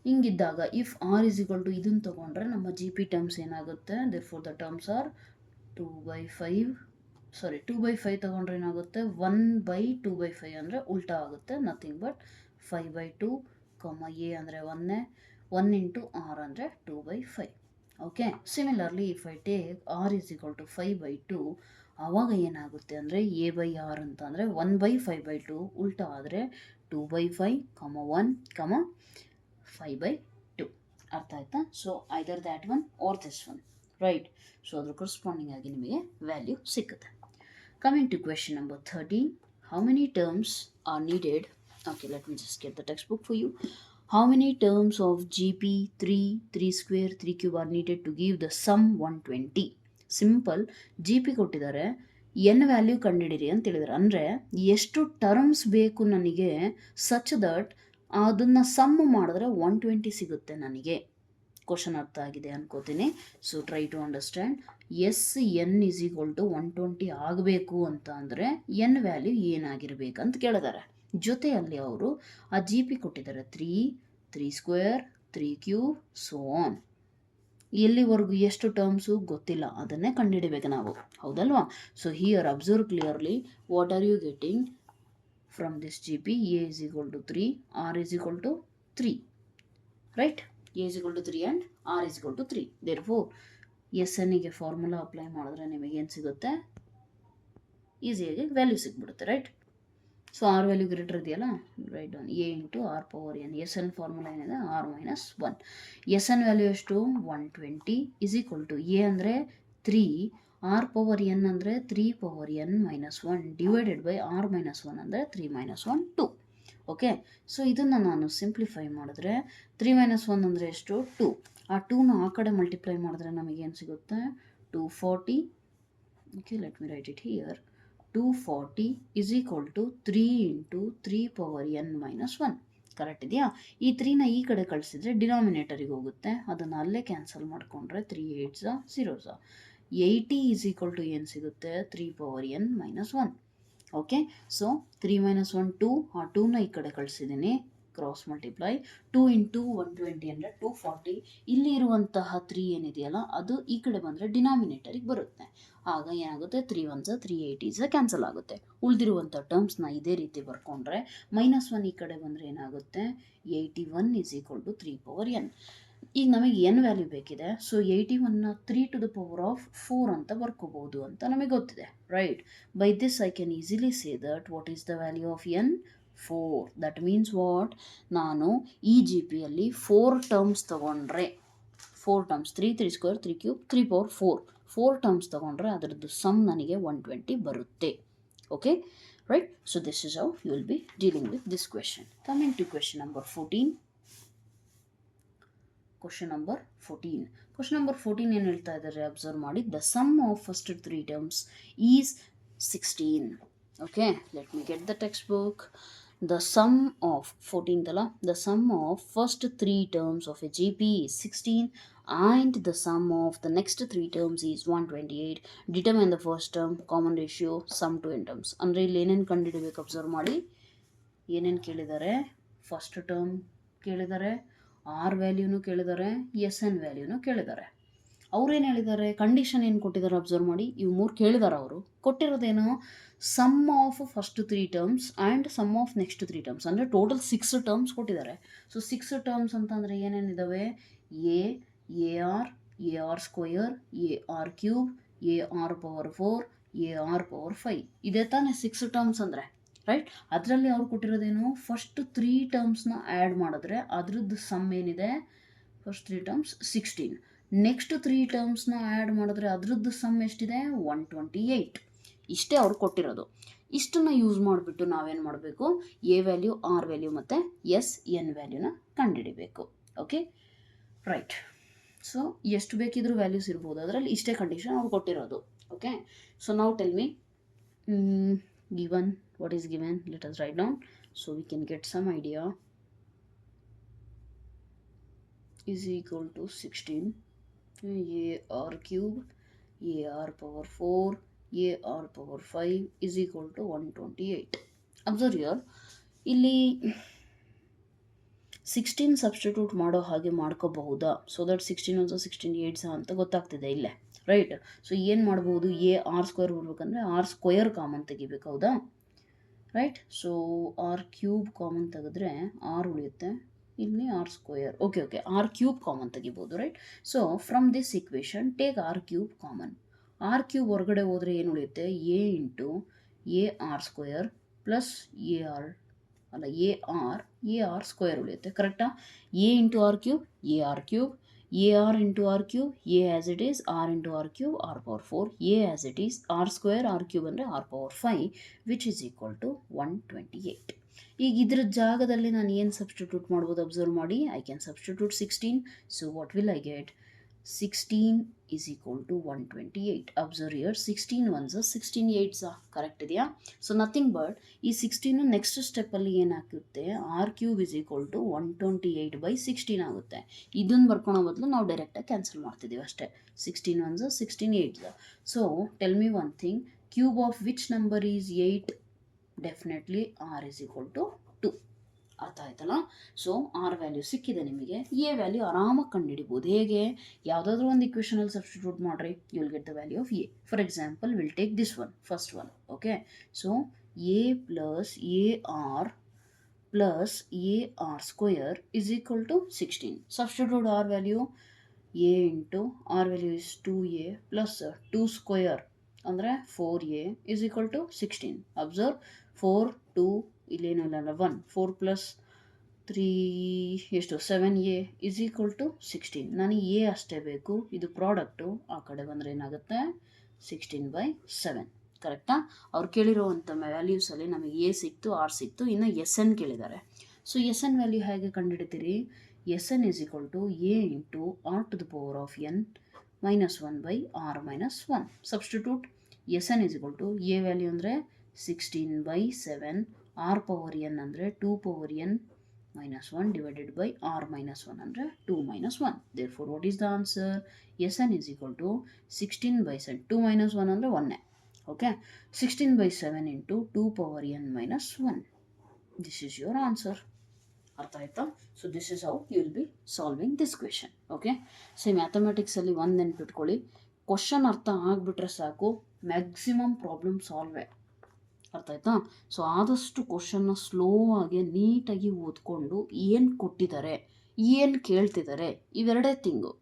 ಹಿಂಗಿದ್ದಾಗ if r is equal to ಇದನ್ನು ತಗೊಂಡ್ರೆ ನಮ್ಮ ಜಿ ಪಿ ಟರ್ಮ್ಸ್ ಏನಾಗುತ್ತೆ. Therefore the terms are 2 by 5 ತಗೊಂಡ್ರೆ ಏನಾಗುತ್ತೆ 1 by 2 by 5 ಅಂದರೆ ಉಲ್ಟಾ ಆಗುತ್ತೆ. ನಥಿಂಗ್ ಬಟ್ 5 by 2 ಎ ಅಂದರೆ 1 ಇಂಟು ಆರ್ ಅಂದರೆ 2 by 5. Okay, similarly if I take r is equal to 5 by 2 ಆವಾಗ ಏನಾಗುತ್ತೆ ಅಂದರೆ ಎ ಬೈ ಆರ್ ಅಂತ ಅಂದರೆ 1 by 5 by 2 ಉಲ್ಟಾ ಆದರೆ 2 by 5, 1, 5 by 2. ಅರ್ಥ ಆಯ್ತಾ? So either that one or this one. Right? So ಅದ್ರ ಕರೆಸ್ಪಾಂಡಿಂಗ್ ಆಗಿ ನಿಮಗೆ ವ್ಯಾಲ್ಯೂ ಸಿಕ್ಕುತ್ತೆ. Coming to question number 13. How many terms are needed? Okay, let me just get the text book for you. How many terms of GP 3 square 3 cube are needed to give the sum 120? Simple. G P ಕೊಟ್ಟಿದ್ದಾರೆ, N value ಕಂಡುಹಿಡಿರಿ ಅಂತ ಹೇಳಿದ್ದಾರೆ. ಅಂದರೆ ಎಷ್ಟು terms ಬೇಕು ನನಗೆ such that ಅದನ್ನು some ಮಾಡಿದ್ರೆ 120 ಸಿಗುತ್ತೆ ನನಗೆ. ಕ್ವಶನ್ ಅರ್ಥ ಆಗಿದೆ ಅನ್ಕೋತೀನಿ. So try to understand. S N is equal to 120 ಆಗಬೇಕು ಅಂತ ಅಂದರೆ ಎನ್ ವ್ಯಾಲ್ಯೂ ಏನಾಗಿರ್ಬೇಕಂತ ಕೇಳಿದ್ದಾರೆ. ಜೊತೆಯಲ್ಲಿ ಅವರು ಆ ಜಿ ಪಿ ಕೊಟ್ಟಿದ್ದಾರೆ 3 ಸ್ಕ್ವೇರ್ 3 ಕ್ಯೂಬ್ ಸೋ ಆನ್. ಎಲ್ಲಿವರೆಗೂ ಎಷ್ಟು ಟರ್ಮ್ಸು ಗೊತ್ತಿಲ್ಲ, ಅದನ್ನೇ ಕಂಡುಹಿಡಿಬೇಕು ನಾವು. ಹೌದಲ್ವಾ? So here observe clearly what are you getting from this G P. A is equal to 3, r is equal to 3. Right? A is equal to 3 and r is equal to 3. Therefore S ಎನ್ನಿಗೆ formula apply ಮಾಡಿದ್ರೆ ನಿಮಗೇನು ಸಿಗುತ್ತೆ? ಈಸಿಯಾಗಿ value ಸಿಕ್ಬಿಡುತ್ತೆ. Right? So r value greater ಇದೆಯಲ್ಲ, write down a into r power n. S n formula ಏನಿದೆ r minus 1. S n value ಎಷ್ಟು 120 is equal to A ಅಂದರೆ 3, ಆರ್ ಪವರ್ ಎನ್ ಅಂದರೆ 3 power n minus 1 divided by r minus 1 ಅಂದರೆ 3 minus 1 2. Okay, so ಇದನ್ನು ನಾನು simplify ಮಾಡಿದ್ರೆ 3 minus 1 ಅಂದರೆ ಎಷ್ಟು 2. ಆ 2ನ ಆ ಕಡೆ ಮಲ್ಟಿಪ್ಲೈ ಮಾಡಿದ್ರೆ ನಮಗೇನು ಸಿಗುತ್ತೆ 240. Okay, let me right it here. 240 is equal to 3 into 3 power n minus 1. Correct ಇದೆಯಾ? ಈ 3ನ ಈ ಕಡೆ ಕಳಿಸಿದ್ರೆ ಡಿನಾಮಿನೇಟರಿಗೆ ಹೋಗುತ್ತೆ. ಅದನ್ನು ಅಲ್ಲೇ ಕ್ಯಾನ್ಸಲ್ ಮಾಡಿಕೊಂಡ್ರೆ 3 8s 0s 80 is equal to ಏನು ಸಿಗುತ್ತೆ 3 power n minus 1. Okay, so 3 minus 1 2. ಆ 2ನ ಈ ಕಡೆ ಕಳಿಸಿದ್ದೀನಿ. ಕ್ರಾಸ್ ಮಲ್ಟಿಪ್ಲೈ 2 ಇಂಟು 120 ಅಂದರೆ 240. ಇಲ್ಲಿ ಇರುವಂತಹ 3 ಏನಿದೆಯಲ್ಲ ಅದು ಈ ಕಡೆ ಬಂದರೆ ಡಿನಾಮಿನೇಟರಿಗೆ ಬರುತ್ತೆ. ಆಗ ಏನಾಗುತ್ತೆ 3 1 3 8 ಕ್ಯಾನ್ಸಲ್ ಆಗುತ್ತೆ. ಉಳಿದಿರುವಂಥ ಟರ್ಮ್ಸ್ನ ಇದೇ ರೀತಿ ಬರ್ಕೊಂಡ್ರೆ -1 ಈ ಕಡೆ ಬಂದರೆ ಏನಾಗುತ್ತೆ 81 is equal to 3 power n. ಈಗ ನಮಗೆ n ವ್ಯಾಲ್ಯೂ ಬೇಕಿದೆ, ಸೊ 81ನ 3 ಟು ದ ಪವರ್ ಆಫ್ 4 ಅಂತ ಬರ್ಕೋಬಹುದು ಅಂತ ನಮಗೆ ಗೊತ್ತಿದೆ, right? By this I can easily say that what is the value of n 4. That means what, ನಾನು ಈ ಜಿ ಪಿಯಲ್ಲಿ 4 ಟರ್ಮ್ಸ್ ತಗೊಂಡ್ರೆ 4 terms 3 3 square 3 cube 3 power 4 terms ತಗೊಂಡ್ರೆ ಅದರದ್ದು ಸಮ್ ನನಗೆ 120 ಬರುತ್ತೆ. Okay, right? So this is how you will be dealing with this question. Coming to question number 14. Question number 14 ಏನು ಹೇಳ್ತಾ ಇದ್ದಾರೆ ಅಬ್ಸರ್ವ್ ಮಾಡಿ. The sum of first 3 terms is 16. Okay, let me get the text book. The sum of 14th ಅಲ್ಲ, the sum of first 3 terms of a G P is 16 and the sum of the next 3 terms is 128. Determine the first term, common ratio, sum to n terms. ಅಂದರೆ ಇಲ್ಲಿ ಏನೇನು ಕಂಡುಹಿಡಬೇಕು observe ಮಾಡಿ. ಏನೇನು ಕೇಳಿದ್ದಾರೆ, first term ಕೇಳಿದ್ದಾರೆ, R ವ್ಯಾಲ್ಯೂನು ಕೇಳಿದ್ದಾರೆ, S N ವ್ಯಾಲ್ಯೂನು ಕೇಳಿದ್ದಾರೆ. ಅವ್ರೇನು ಹೇಳಿದ್ದಾರೆ, ಕಂಡೀಷನ್ ಏನು ಕೊಟ್ಟಿದ್ದಾರೆ ಅಬ್ಸರ್ವ್ ಮಾಡಿ. ಇವು 3 ಕೇಳಿದ್ದಾರೆ. ಅವರು ಕೊಟ್ಟಿರೋದೇನು, sum of first 3 terms and sum of next 3 terms, ಅಂದರೆ ಟೋಟಲ್ 6 ಟರ್ಮ್ಸ್ ಕೊಟ್ಟಿದ್ದಾರೆ. ಸೊ 6 ಟರ್ಮ್ಸ್ ಅಂತಂದರೆ ಏನೇನಿದ್ದಾವೆ, a r square, a r cube, a r power 4, a r power 5. ಇದೇ ತಾನೇ 6 ಟರ್ಮ್ಸ್ ಅಂದರೆ, ರೈಟ್? ಅದರಲ್ಲಿ ಅವ್ರು ಕೊಟ್ಟಿರೋದೇನು, ಫಸ್ಟ್ 3 ಟರ್ಮ್ಸ್ನ ಆ್ಯಡ್ ಮಾಡಿದ್ರೆ ಅದ್ರದ್ದು ಸಮ್ ಏನಿದೆ, ಫಸ್ಟ್ 3 ಟರ್ಮ್ಸ್ 16. ನೆಕ್ಸ್ಟ್ 3 ಟರ್ಮ್ಸ್ನ ಆ್ಯಡ್ ಮಾಡಿದ್ರೆ ಅದ್ರದ್ದು ಸಮ್ ಎಷ್ಟಿದೆ, 128. ಇಷ್ಟೇ ಅವ್ರು ಕೊಟ್ಟಿರೋದು. ಇಷ್ಟನ್ನು ಯೂಸ್ ಮಾಡಿಬಿಟ್ಟು ನಾವೇನು ಮಾಡಬೇಕು, ಎ ವ್ಯಾಲ್ಯೂ, ಆರ್ ವ್ಯಾಲ್ಯೂ ಮತ್ತು ಎಸ್ ಎನ್ ವ್ಯಾಲ್ಯೂನ ಕಂಡುಹಿಡಿಬೇಕು. Okay, right? ಸೊ ಎಷ್ಟು ಬೇಕಿದ್ರೂ ವ್ಯಾಲ್ಯೂಸ್ ಇರ್ಬೋದು, ಅದರಲ್ಲಿ ಇಷ್ಟೇ ಕಂಡೀಷನ್ ಅವ್ರು ಕೊಟ್ಟಿರೋದು. ಓಕೆ, ಸೊ ನಾವು tell me, given, what is given, let us write down so we can get some idea. Is equal to 16 ar cube, ar power 4, ar power 5 is equal to 128. Observe here, ಇಲ್ಲಿ 16 substitute ಮಾಡೋ ಹಾಗೆ ಮಾಡ್ಕೋಬಹುದಾ, so that 16 1 16 8 ಅಂತ ಗೊತ್ತಾಗ್ತಿದೆ ಇಲ್ಲೇ, right? So ಏನು ಮಾಡ್ಬೋದು, a r square ಬರ್ಬೇಕಂದ್ರೆ r square common ತೆಗಿಬೇಕು, ಹೌದಾ? Right? So r cube common ತೆಗೆದ್ರೆ ಆರ್ ಉಳಿಯುತ್ತೆ, ಇಲ್ಲಿ r square. Okay, r cube common ತೆಗಿಬೋದು, right? So from this equation take r cube common. R cube ಹೊರಗಡೆ ಹೋದರೆ ಏನು ಉಳಿಯುತ್ತೆ, a into a r square plus a r square ಉಳಿಯುತ್ತೆ, ಕರೆಕ್ಟಾ? A into r cube, a r into r cube, a as it is, r into r cube, r power 4, a as it is, r square, r cube ಅಂದರೆ r power 5 which is equal to 128. ಈಗ ಇದ್ರ ಜಾಗದಲ್ಲಿ ನಾನು ಏನು substitute ಮಾಡ್ಬೋದು observe ಮಾಡಿ. I can substitute 16. So what will I get, 16 is equal to 128. Observe here, 16 ones 16 8s correct ಇದೆಯಾ? ಸೊ ನಥಿಂಗ್ ಬಟ್ ಈ 16 ನೆಕ್ಸ್ಟ್ ಸ್ಟೆಪ್ಪಲ್ಲಿ ಏನಾಗುತ್ತೆ, r cube is equal to 128/16 ಆಗುತ್ತೆ. ಇದನ್ನು ಬರ್ಕೊಳೋ ಬದಲು ನಾವು ಡೈರೆಕ್ಟಾಗಿ ಕ್ಯಾನ್ಸಲ್ ಮಾಡ್ತಿದ್ದೀವಿ ಅಷ್ಟೇ. 16 ones 16 8s. So tell me one thing, cube of which number is 8? Definitely r is equal to 2. ಅರ್ಥ ಆಯ್ತಲ್ಲ? ಸೊ ಆರ್ ವ್ಯಾಲ್ಯೂ ಸಿಕ್ಕಿದೆ ನಿಮಗೆ, ಎ ವ್ಯಾಲ್ಯೂ ಆರಾಮಾಗಿ ಕಂಡುಹಿಡಿಬೋದು. ಹೇಗೆ, ಯಾವುದಾದ್ರೂ ಒಂದು ಇಕ್ವೇಷನಲ್ಲಿ ಸಬ್ಸ್ಟಿಟ್ಯೂಟ್ ಮಾಡಿರಿ, you will get the value of a. For example will take this one, first one. Okay, so a plus a r square is equal to 16. Substitute r value, a into r value is 2a plus 2 square ಅಂದರೆ 4a is equal to 16. Observe, 4 2 ಇಲ್ಲೇನೂ ಇಲ್ಲ, 1 4 plus 3 ಎಷ್ಟು, 7a is equal to 16. ನನಗೆ A ಅಷ್ಟೇ ಬೇಕು, ಇದು product. ಆ ಕಡೆ ಬಂದರೆ ಏನಾಗುತ್ತೆ, 16/7. ಕರೆಕ್ಟಾ? ಅವ್ರು ಕೇಳಿರೋವಂಥ ವ್ಯಾಲ್ಯೂಸಲ್ಲಿ ನಮಗೆ ಎ ಸಿಕ್ತು, ಆರ್ ಸಿಕ್ತು, ಇನ್ನು ಎಸ್ ಎನ್ ಕೇಳಿದ್ದಾರೆ. ಸೊ ಎಸ್ ಎನ್ ವ್ಯಾಲ್ಯೂ ಹೇಗೆ ಕಂಡುಹಿಡಿತೀರಿ, S N is equal to a into r to the power of n -1/r - 1. Substitute S N is equal to a value ಅಂದರೆ 16/7, ಆರ್ ಪವರ್ ಎನ್ ಅಂದರೆ 2 power n -1 divided by r -1 ಅಂದರೆ 2 - 1. Therefore what is the answer, S N is equal to 16/7, 2 - 1 ಅಂದರೆ 1. Okay, 16/7 into 2 power n -1. This is your answer. ಅರ್ಥ ಆಯ್ತಾ? So this is how you will be solving this question. Okay, so ಮ್ಯಾಥಮೆಟಿಕ್ಸಲ್ಲಿ ಒಂದು ನೆನ್ಪಿಟ್ಕೊಳ್ಳಿ, question ಅರ್ಥ ಆಗಿಬಿಟ್ರೆ ಸಾಕು, maximum problem ಸಾಲ್ವೇ. ಅರ್ಥ ಆಯ್ತಾ? ಸೊ ಆದಷ್ಟು ಕ್ವಶನ್ನ ಸ್ಲೋ ಆಗಿ ನೀಟಾಗಿ ಓದ್ಕೊಂಡು ಏನು ಕೊಟ್ಟಿದ್ದಾರೆ, ಏನು ಕೇಳ್ತಿದ್ದಾರೆ, ಇವೆರಡೇ ತಿಂಗು.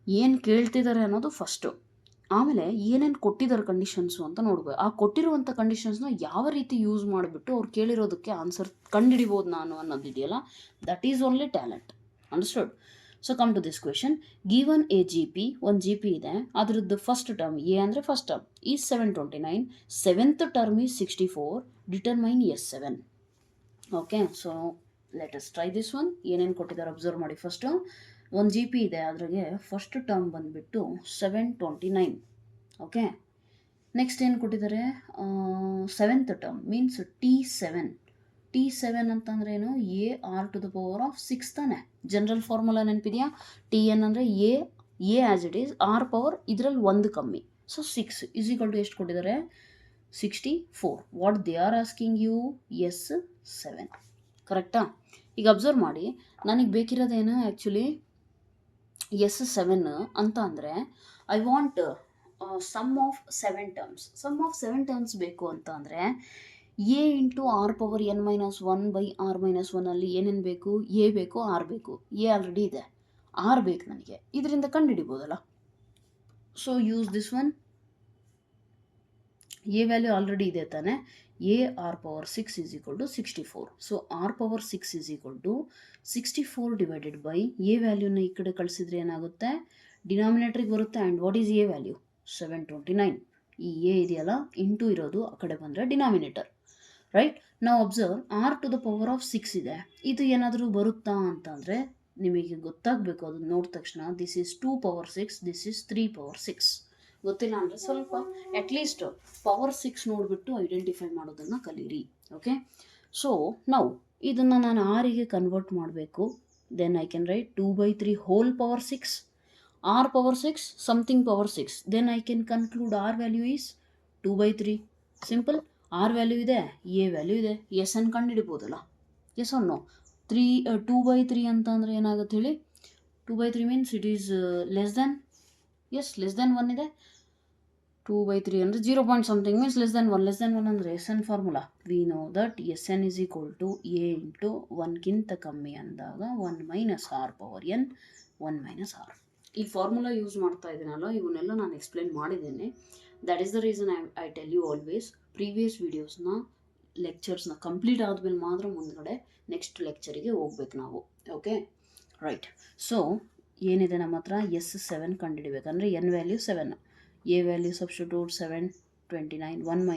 ಏನು ಕೇಳ್ತಿದ್ದಾರೆ ಅನ್ನೋದು ಫಸ್ಟು, ಆಮೇಲೆ ಏನೇನು ಕೊಟ್ಟಿದ್ದಾರೆ ಕಂಡೀಷನ್ಸು ಅಂತ ನೋಡ್ಬೇಕು. ಆ ಕೊಟ್ಟಿರುವಂಥ ಕಂಡೀಷನ್ಸ್ನ ಯಾವ ರೀತಿ ಯೂಸ್ ಮಾಡಿಬಿಟ್ಟು ಅವ್ರು ಕೇಳಿರೋದಕ್ಕೆ ಆನ್ಸರ್ ಕಂಡುಹಿಡಿಬೋದು ನಾನು ಅನ್ನೋದಿದೆಯಲ್ಲ, that is only talent. Understood? So come to this question. Given a G P, ಒಂದು ಜಿ ಪಿ ಇದೆ, ಅದರದ್ದು ಫಸ್ಟ್ ಟರ್ಮ್ ಎ ಅಂದರೆ first term is 729, seventh term is 64, determine S7. Okay, so let us try this one. ಏನೇನು ಕೊಟ್ಟಿದ್ದಾರೆ observe ಮಾಡಿ. First ಒಂದು G P ಇದೆ, ಅದ್ರಾಗೆ ಫಸ್ಟ್ ಟರ್ಮ್ ಬಂದುಬಿಟ್ಟು 729. ಓಕೆ, ನೆಕ್ಸ್ಟ್ ಏನು ಕೊಟ್ಟಿದ್ದಾರೆ, ಸೆವೆಂತ್ ಟರ್ಮ್ ಮೀನ್ಸ್ T7 ಅಂತಂದ್ರೆ ಏನು, A r⁴ ತಾನೆ. ಜನರಲ್ ಫಾರ್ಮುಲಾ ನೆನಪಿದೆಯಾ? Tn ಅಂದರೆ a as it is, r power ಇದರಲ್ಲಿ ಒಂದು ಕಮ್ಮಿ, ಸೊ 6 ಈಸ್ ಈಕ್ವಲ್ ಟು ಎಷ್ಟು ಕೊಟ್ಟಿದ್ದಾರೆ, 64. What they are asking you, S7. ಕರೆಕ್ಟಾ? ಈಗ ಅಬ್ಸರ್ವ್ ಮಾಡಿ, ನನಗೆ ಬೇಕಿರೋದೇನು ಆ್ಯಕ್ಚುಲಿ S7 ಅಂತ ಅಂದರೆ I want sum of 7 terms. Sum of 7 terms ಬೇಕು ಅಂತ ಅಂದರೆ ಎ ಇಂಟು r⁴n−1/r−1 ಅಲ್ಲಿ ಏನೇನು ಬೇಕು, ಎ ಬೇಕು, ಆರ್ ಬೇಕು. ಎ ಆಲ್ರೆಡಿ ಇದೆ, ಆರ್ ಬೇಕು ನನಗೆ, ಇದರಿಂದ ಕಂಡುಹಿಡಿಬೋದಲ್ಲ. So use this one. A value already ಇದೆ ತಾನೆ, A r⁴ is equal to 64. So r⁴ is equal to 64 divided by a ವ್ಯಾಲ್ಯೂನ ಈ ಕಡೆ ಕಳಿಸಿದ್ರೆ ಏನಾಗುತ್ತೆ, ಡಿನಾಮಿನೇಟ್ರಿಗೆ ಬರುತ್ತೆ. And what is a value, 729. ಈ ಎ ಇದೆಯಲ್ಲ ಇಂಟು ಇರೋದು ಆ ಕಡೆ ಬಂದರೆ ಡಿನಾಮಿನೇಟರ್, ರೈಟ್? ನಾವು ಅಬ್ಸರ್ವ್ r⁴ ಇದೆ, ಇದು ಏನಾದರೂ ಬರುತ್ತಾ ಅಂತಂದರೆ ನಿಮಗೆ ಗೊತ್ತಾಗಬೇಕು. ಅದನ್ನು ನೋಡಿದ ತಕ್ಷಣ ದಿಸ್ ಈಸ್ 2⁴, ದಿಸ್ ಈಸ್ 3⁴. ಗೊತ್ತಿಲ್ಲ ಅಂದರೆ ಸ್ವಲ್ಪ ಅಟ್ಲೀಸ್ಟ್ ಪವರ್ 6 ನೋಡಿಬಿಟ್ಟು ಐಡೆಂಟಿಫೈ ಮಾಡೋದನ್ನು ಕಲೀರಿ. ಓಕೆ, ಸೊ ನಾವು ಇದನ್ನು ನಾನು ಆರಿಗೆ ಕನ್ವರ್ಟ್ ಮಾಡಬೇಕು. Then I can write 2/3 whole power 6, r⁴ something power 6. Then I can conclude r value is 2/3. Simple. R value ಇದೆ, ಎ ವ್ಯಾಲ್ಯೂ ಇದೆ, ಎಸ್ ಅನ್ನು ಕಂಡುಹಿಡಿಬೋದಲ್ಲ. ಎಸ್ ಅನ್ನೋ 2/3 ಅಂತ ಅಂದರೆ ಏನಾಗುತ್ತೆ ಹೇಳಿ, 2/3 means it is less than, yes less than 1 ಇದೆ. 2/3 ಅಂದರೆ 0 point something means less than 1. Less than 1 ಅಂದರೆ S n formula. We know that SN is equal to a into 1ಗಿಂತ ಕಮ್ಮಿ ಅಂದಾಗ 1 - r⁴n 1 - r. ಈ ಫಾರ್ಮುಲಾ ಯೂಸ್ ಮಾಡ್ತಾ ಇದ್ದೀನಲ್ಲ, ಇವನ್ನೆಲ್ಲ ನಾನು ಎಕ್ಸ್ಪ್ಲೇನ್ ಮಾಡಿದ್ದೇನೆ. That is the reason I tell you always, previous ವೀಡಿಯೋಸ್ನ ಲೆಕ್ಚರ್ಸ್ನ ಕಂಪ್ಲೀಟ್ ಆದಮೇಲೆ ಮಾತ್ರ ಮುಂದ್ಗಡೆ ನೆಕ್ಸ್ಟ್ ಲೆಕ್ಚರಿಗೆ ಹೋಗ್ಬೇಕು ನಾವು. Okay, right. ಸೊ ಏನಿದೆ ನಮ್ಮ ಹತ್ರ, S7 ಕಂಡುಹಿಡಿಬೇಕಂದ್ರೆ n value 7, a value substitute 729, 1 -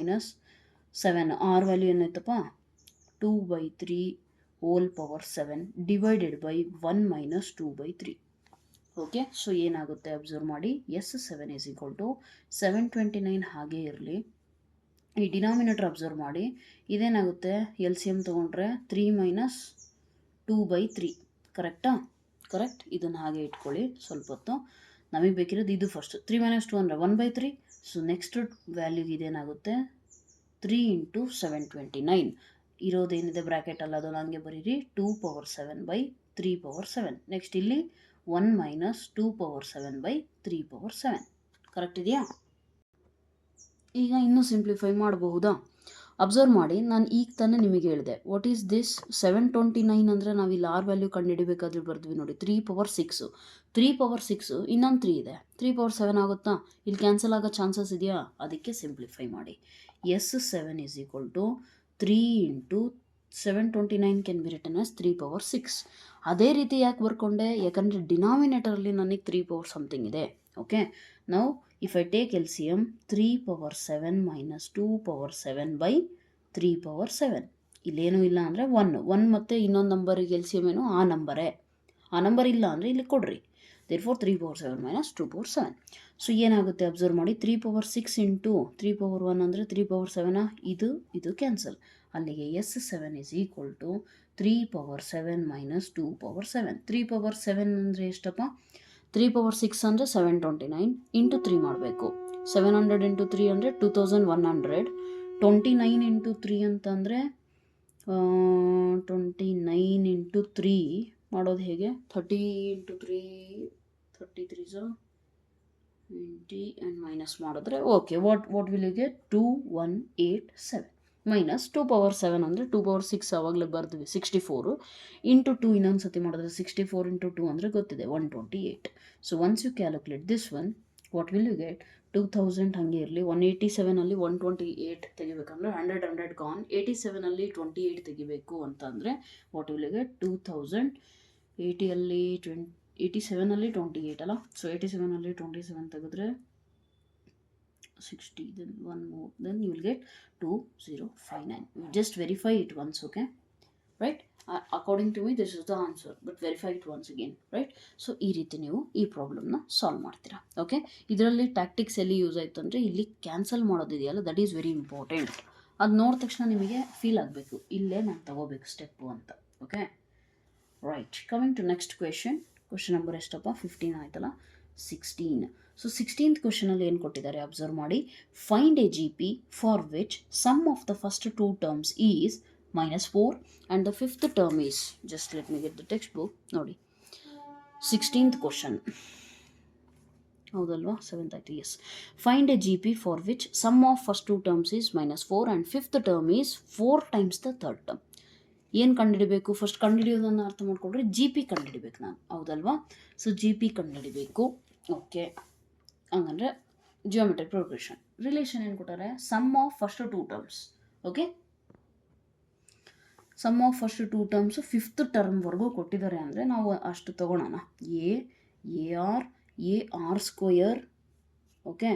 7, r value ಏನಾಯ್ತಪ್ಪ 2/3 whole power 7 divided by 1 - 2/3. Okay, so ಏನಾಗುತ್ತೆ ಅಬ್ಸರ್ವ್ ಮಾಡಿ. S7 ಈಸ್ ಈಕ್ವಲ್ ಟು 729 ಹಾಗೇ ಇರಲಿ. ಈ ಡಿನಾಮಿನೇಟರ್ ಅಬ್ಸರ್ವ್ ಮಾಡಿ, ಇದೇನಾಗುತ್ತೆ, LCM ತೊಗೊಂಡ್ರೆ 3 - 2/3. ಕರೆಕ್ಟಾ? ಕರೆಕ್ಟ್. ಇದನ್ನು ಹಾಗೆ ಇಟ್ಕೊಳ್ಳಿ ಸ್ವಲ್ಪ ಹೊತ್ತು. ನಮಗೆ ಬೇಕಿರೋದು ಇದು ಫಸ್ಟ್. 3 - 2 ಅಂದರೆ 1/3. ಸೊ ನೆಕ್ಸ್ಟ್ ವ್ಯಾಲ್ಯೂಗೆ ಇದೇನಾಗುತ್ತೆ 3 × 729 ಇರೋದೇನಿದೆ ಬ್ರ್ಯಾಕೆಟಲ್ಲಿ ಅದು ನನಗೆ ಬರೀರಿ 2⁴7/3⁴. ನೆಕ್ಸ್ಟ್ ಇಲ್ಲಿ 1 - 2⁴7/3⁴. ಕರೆಕ್ಟ್ ಇದೆಯಾ? ಈಗ ಇನ್ನೂ ಸಿಂಪ್ಲಿಫೈ ಮಾಡಬಹುದಾ? ಅಬ್ಸರ್ವ್ ಮಾಡಿ, ನಾನು ಈಗ ತಾನೇ ನಿಮಗೆ ಹೇಳಿದೆ ವಾಟ್ ಈಸ್ ದಿಸ್ 729 ಅಂದರೆ ನಾವಿಲ್ಲಿ ಆರ್ ವ್ಯಾಲ್ಯೂ ಕಂಡುಹಿಡಿಬೇಕಾದ್ರೆ ಬರ್ದ್ವಿ ನೋಡಿ 3⁴. 3⁴ ಇನ್ನೊಂದು 3 ಇದೆ, 3⁴7 ಆಗುತ್ತಾ? ಇಲ್ಲಿ ಕ್ಯಾನ್ಸಲ್ ಆಗೋ ಚಾನ್ಸಸ್ ಇದೆಯಾ? ಅದಕ್ಕೆ ಸಿಂಪ್ಲಿಫೈ ಮಾಡಿ. S7 is equal to 3 × 729 can be written as 3⁴. ಅದೇ ರೀತಿ ಯಾಕೆ ಬರ್ಕೊಂಡೆ, ಯಾಕಂದರೆ ಡಿನಾಮಿನೇಟರಲ್ಲಿ ನನಗೆ 3 ಸಮಥಿಂಗ್ ಇದೆ. ಓಕೆ, ನಾವು if I take LCM 3⁴7 - 2⁴7/3⁴. ಇಲ್ಲೇನೂ ಇಲ್ಲ ಅಂದರೆ 1 ಮತ್ತು ಇನ್ನೊಂದು ನಂಬರಿಗೆ LCM ಏನು ಆ ನಂಬರೇ. ಆ ನಂಬರ್ ಇಲ್ಲ ಅಂದರೆ ಇಲ್ಲಿ ಕೊಡ್ರಿ. therefore 3⁴7 - 2⁴7. ಸೊ ಏನಾಗುತ್ತೆ ಅಬ್ಸರ್ವ್ ಮಾಡಿ, 3⁴6 ಇಂಟು 3⁴1 ಅಂದರೆ 3⁴7. ಇದು ಕ್ಯಾನ್ಸಲ್. ಅಲ್ಲಿಗೆ S7 ಈಸ್ ಈಕ್ವಲ್ ಟು 3⁴7 - 2⁴7. 3⁴7 ಅಂದರೆ ಎಷ್ಟಪ್ಪ, 3⁴6 ಅಂದರೆ 729 ಇಂಟು 3 ಮಾಡಬೇಕು. 700 × 3 ಅಂದರೆ 2100. 29 × 3 ಅಂತಂದರೆ 29 ಇಂಟು 3 ಮಾಡೋದು ಹೇಗೆ? 30 ಇಂಟು 3 33 20 ಆ್ಯಂಡ್ ಮೈನಸ್ ಮಾಡಿದ್ರೆ okay what will you get? 2187 minus 2 power 7 ಅಂದರೆ 2 ಪವರ್ 6 ಆವಾಗಲೇ ಬರ್ದ್ವಿ 64 ಇಂಟು 2 ಇನ್ನೊಂದು ಸತಿ ಮಾಡಿದ್ರೆ 64 ಇಂಟು 2 ಅಂದರೆ ಗೊತ್ತಿದೆ 128. So once you calculate this one what will you get? 2000 ಹಾಗೆ ಇರಲಿ. 187ಅಲ್ಲಿ 128 ತೆಗಿಬೇಕಂದ್ರೆ 100 ಗಾನ್. 87ಅಲ್ಲಿ 28 ತೆಗಿಬೇಕು ಅಂತ ಅಂದರೆ ವಾಟ್ ವಿಲ್ ಯು ಗೆಟ್? 2000. 80ಅಲ್ಲಿ 87ಅಲ್ಲಿ 28 ಅಲ್ಲ. ಸೊ 87ಅಲ್ಲಿ 27 ತೆಗೆದ್ರೆ 60, then one more, then you will get 2059. You just verify it once, okay? Right? According to me this is the answer, but verify it once again, right? So ಈ ರೀತಿ ನೀವು ಈ ಪ್ರಾಬ್ಲಮ್ನ solve ಮಾಡ್ತೀರಾ. Okay, ಇದರಲ್ಲಿ tactics ಎಲ್ಲಿ use ಆಯಿತು ಅಂದರೆ ಇಲ್ಲಿ ಕ್ಯಾನ್ಸಲ್ ಮಾಡೋದಿದೆಯಲ್ಲ, ದಟ್ ಈಸ್ ವೆರಿ ಇಂಪಾರ್ಟೆಂಟ್. ಅದು ನೋಡಿದ ತಕ್ಷಣ ನಿಮಗೆ ಫೀಲ್ ಆಗಬೇಕು, ಇಲ್ಲೇ ನಾನು ತಗೋಬೇಕು ಸ್ಟೆಪ್ಪು ಅಂತ. Okay, right. Coming to next question number ಎಷ್ಟಪ್ಪ? 15 ಆಯ್ತಲ್ಲ. 16. ಸೊ 16th ಕ್ವೆಶನಲ್ಲಿ ಏನು ಕೊಟ್ಟಿದ್ದಾರೆ ಅಬ್ಸರ್ವ್ ಮಾಡಿ. Find a G P for which sum of the first 2 terms is -4 and the 5th term is, just let me get the text book. ನೋಡಿ 16th question ಹೌದಲ್ವಾ? 7th ಆಯ್ತು. Yes. Find a G P for which sum of first 2 terms is -4 and 5th term is 4 times the third term. ಏನು ಕಂಡುಹಿಡಿಬೇಕು? First ಕಂಡುಹಿಡಿಯೋದನ್ನು ಅರ್ಥ ಮಾಡ್ಕೊಂಡ್ರೆ G P ಕಂಡುಹಿಡಿಬೇಕು ನಾನು, ಹೌದಲ್ವಾ? ಸೊ ಜಿ ಪಿ ಕಂಡುಹಿಡಿಬೇಕು. ಓಕೆ, ಹಂಗಂದ್ರೆ ಜಿಯೋಮೆಟ್ರಿಕ್ ಪ್ರೋಗ್ರೆಷನ್ ರಿಲೇಷನ್ ಏನು ಕೊಟ್ಟಾರೆ? Sum of first 2 terms. Okay, sum of first 2 terms 5th ಟರ್ಮ್ವರೆಗೂ ಕೊಟ್ಟಿದ್ದಾರೆ ಅಂದರೆ ನಾವು ಅಷ್ಟು ತೊಗೊಳೋಣ. A r square. Okay,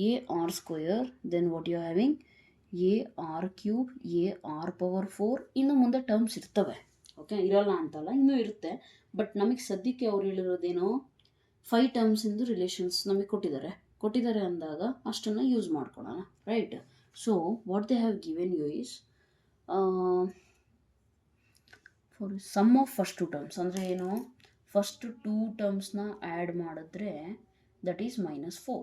a r square, then what you having? A r cube, a r power 4. ಇನ್ನು ಮುಂದೆ ಟರ್ಮ್ಸ್ ಇರ್ತವೆ. ಓಕೆ, ಇರಲ್ಲ ಅಂತಲ್ಲ, ಇನ್ನೂ ಇರುತ್ತೆ. ಬಟ್ ನಮಗೆ ಸದ್ಯಕ್ಕೆ ಅವ್ರು ಹೇಳಿರೋದೇನೋ 5 ಟರ್ಮ್ಸಿಂದು ರಿಲೇಷನ್ಸ್ ನಮಗೆ ಕೊಟ್ಟಿದ್ದಾರೆ ಅಂದಾಗ ಅಷ್ಟನ್ನು ಯೂಸ್ ಮಾಡ್ಕೊಳ್ಳೋಣ, right? So what they have given you is for sum of first 2 terms ಅಂದರೆ ಏನು? ಫಸ್ಟ್ 2 ಟರ್ಮ್ಸ್ನ ಆ್ಯಡ್ ಮಾಡಿದ್ರೆ that is -4.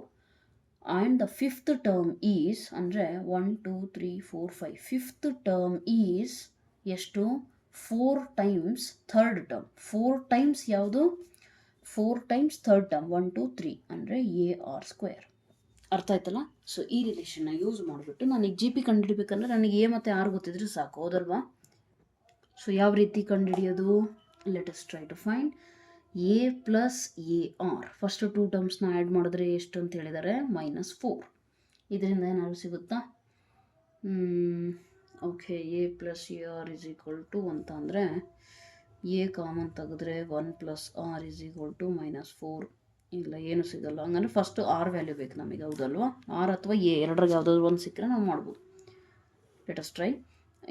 And the 5th term is ಅಂದರೆ 1 2 3 4 5 5th ಟರ್ಮ್ ಈಸ್ ಎಷ್ಟು? 4 ಟೈಮ್ಸ್ ಥರ್ಡ್ ಟರ್ಮ್. 4 ಟೈಮ್ಸ್ ಯಾವುದು? 4 ಟೈಮ್ಸ್ ಥರ್ಡ್ ಟರ್ಮ್ 1 2 3 ಅಂದರೆ A r square. ಅರ್ಥ ಆಯ್ತಲ್ಲ? ಸೊ ಈ ರಿಲೇಷನ್ನ ಯೂಸ್ ಮಾಡಿಬಿಟ್ಟು ನನಗೆ ಜಿ ಪಿ ಕಂಡುಹಿಡಿಬೇಕಂದ್ರೆ ನನಗೆ ಎ ಮತ್ತು ಆರ್ ಗೊತ್ತಿದ್ರೆ ಸಾಕು, ಹೌದಲ್ವಾ? ಸೊ ಯಾವ ರೀತಿ ಕಂಡುಹಿಡಿಯೋದು? Let us try to find a plus a r. First 2 ಟರ್ಮ್ಸ್ನ ಆ್ಯಡ್ ಮಾಡಿದ್ರೆ ಎಷ್ಟು ಅಂತ ಹೇಳಿದ್ದಾರೆ? -4. ಇದರಿಂದ ಏನಾದ್ರು ಸಿಗುತ್ತಾ? Okay, a plus a r is equal to ಅಂತ ಅಂದರೆ ಎ ಕಾಮನ್ ತೆಗೆದ್ರೆ 1 plus r is equal to -4. ಇಲ್ಲ, ಏನು ಸಿಗಲ್ಲ. ಹಂಗಂದ್ರೆ ಫಸ್ಟ್ ಆರ್ ವ್ಯಾಲ್ಯೂ ಬೇಕು ನಮಗೆ, ಹೌದಲ್ವಾ? ಆರ್ ಅಥವಾ ಎ ಎರಡರಾಗ ಯಾವುದಾದ್ರು ಒಂದು ಸಿಕ್ಕರೆ ನಾವು ಮಾಡ್ಬೋದು. Let us try.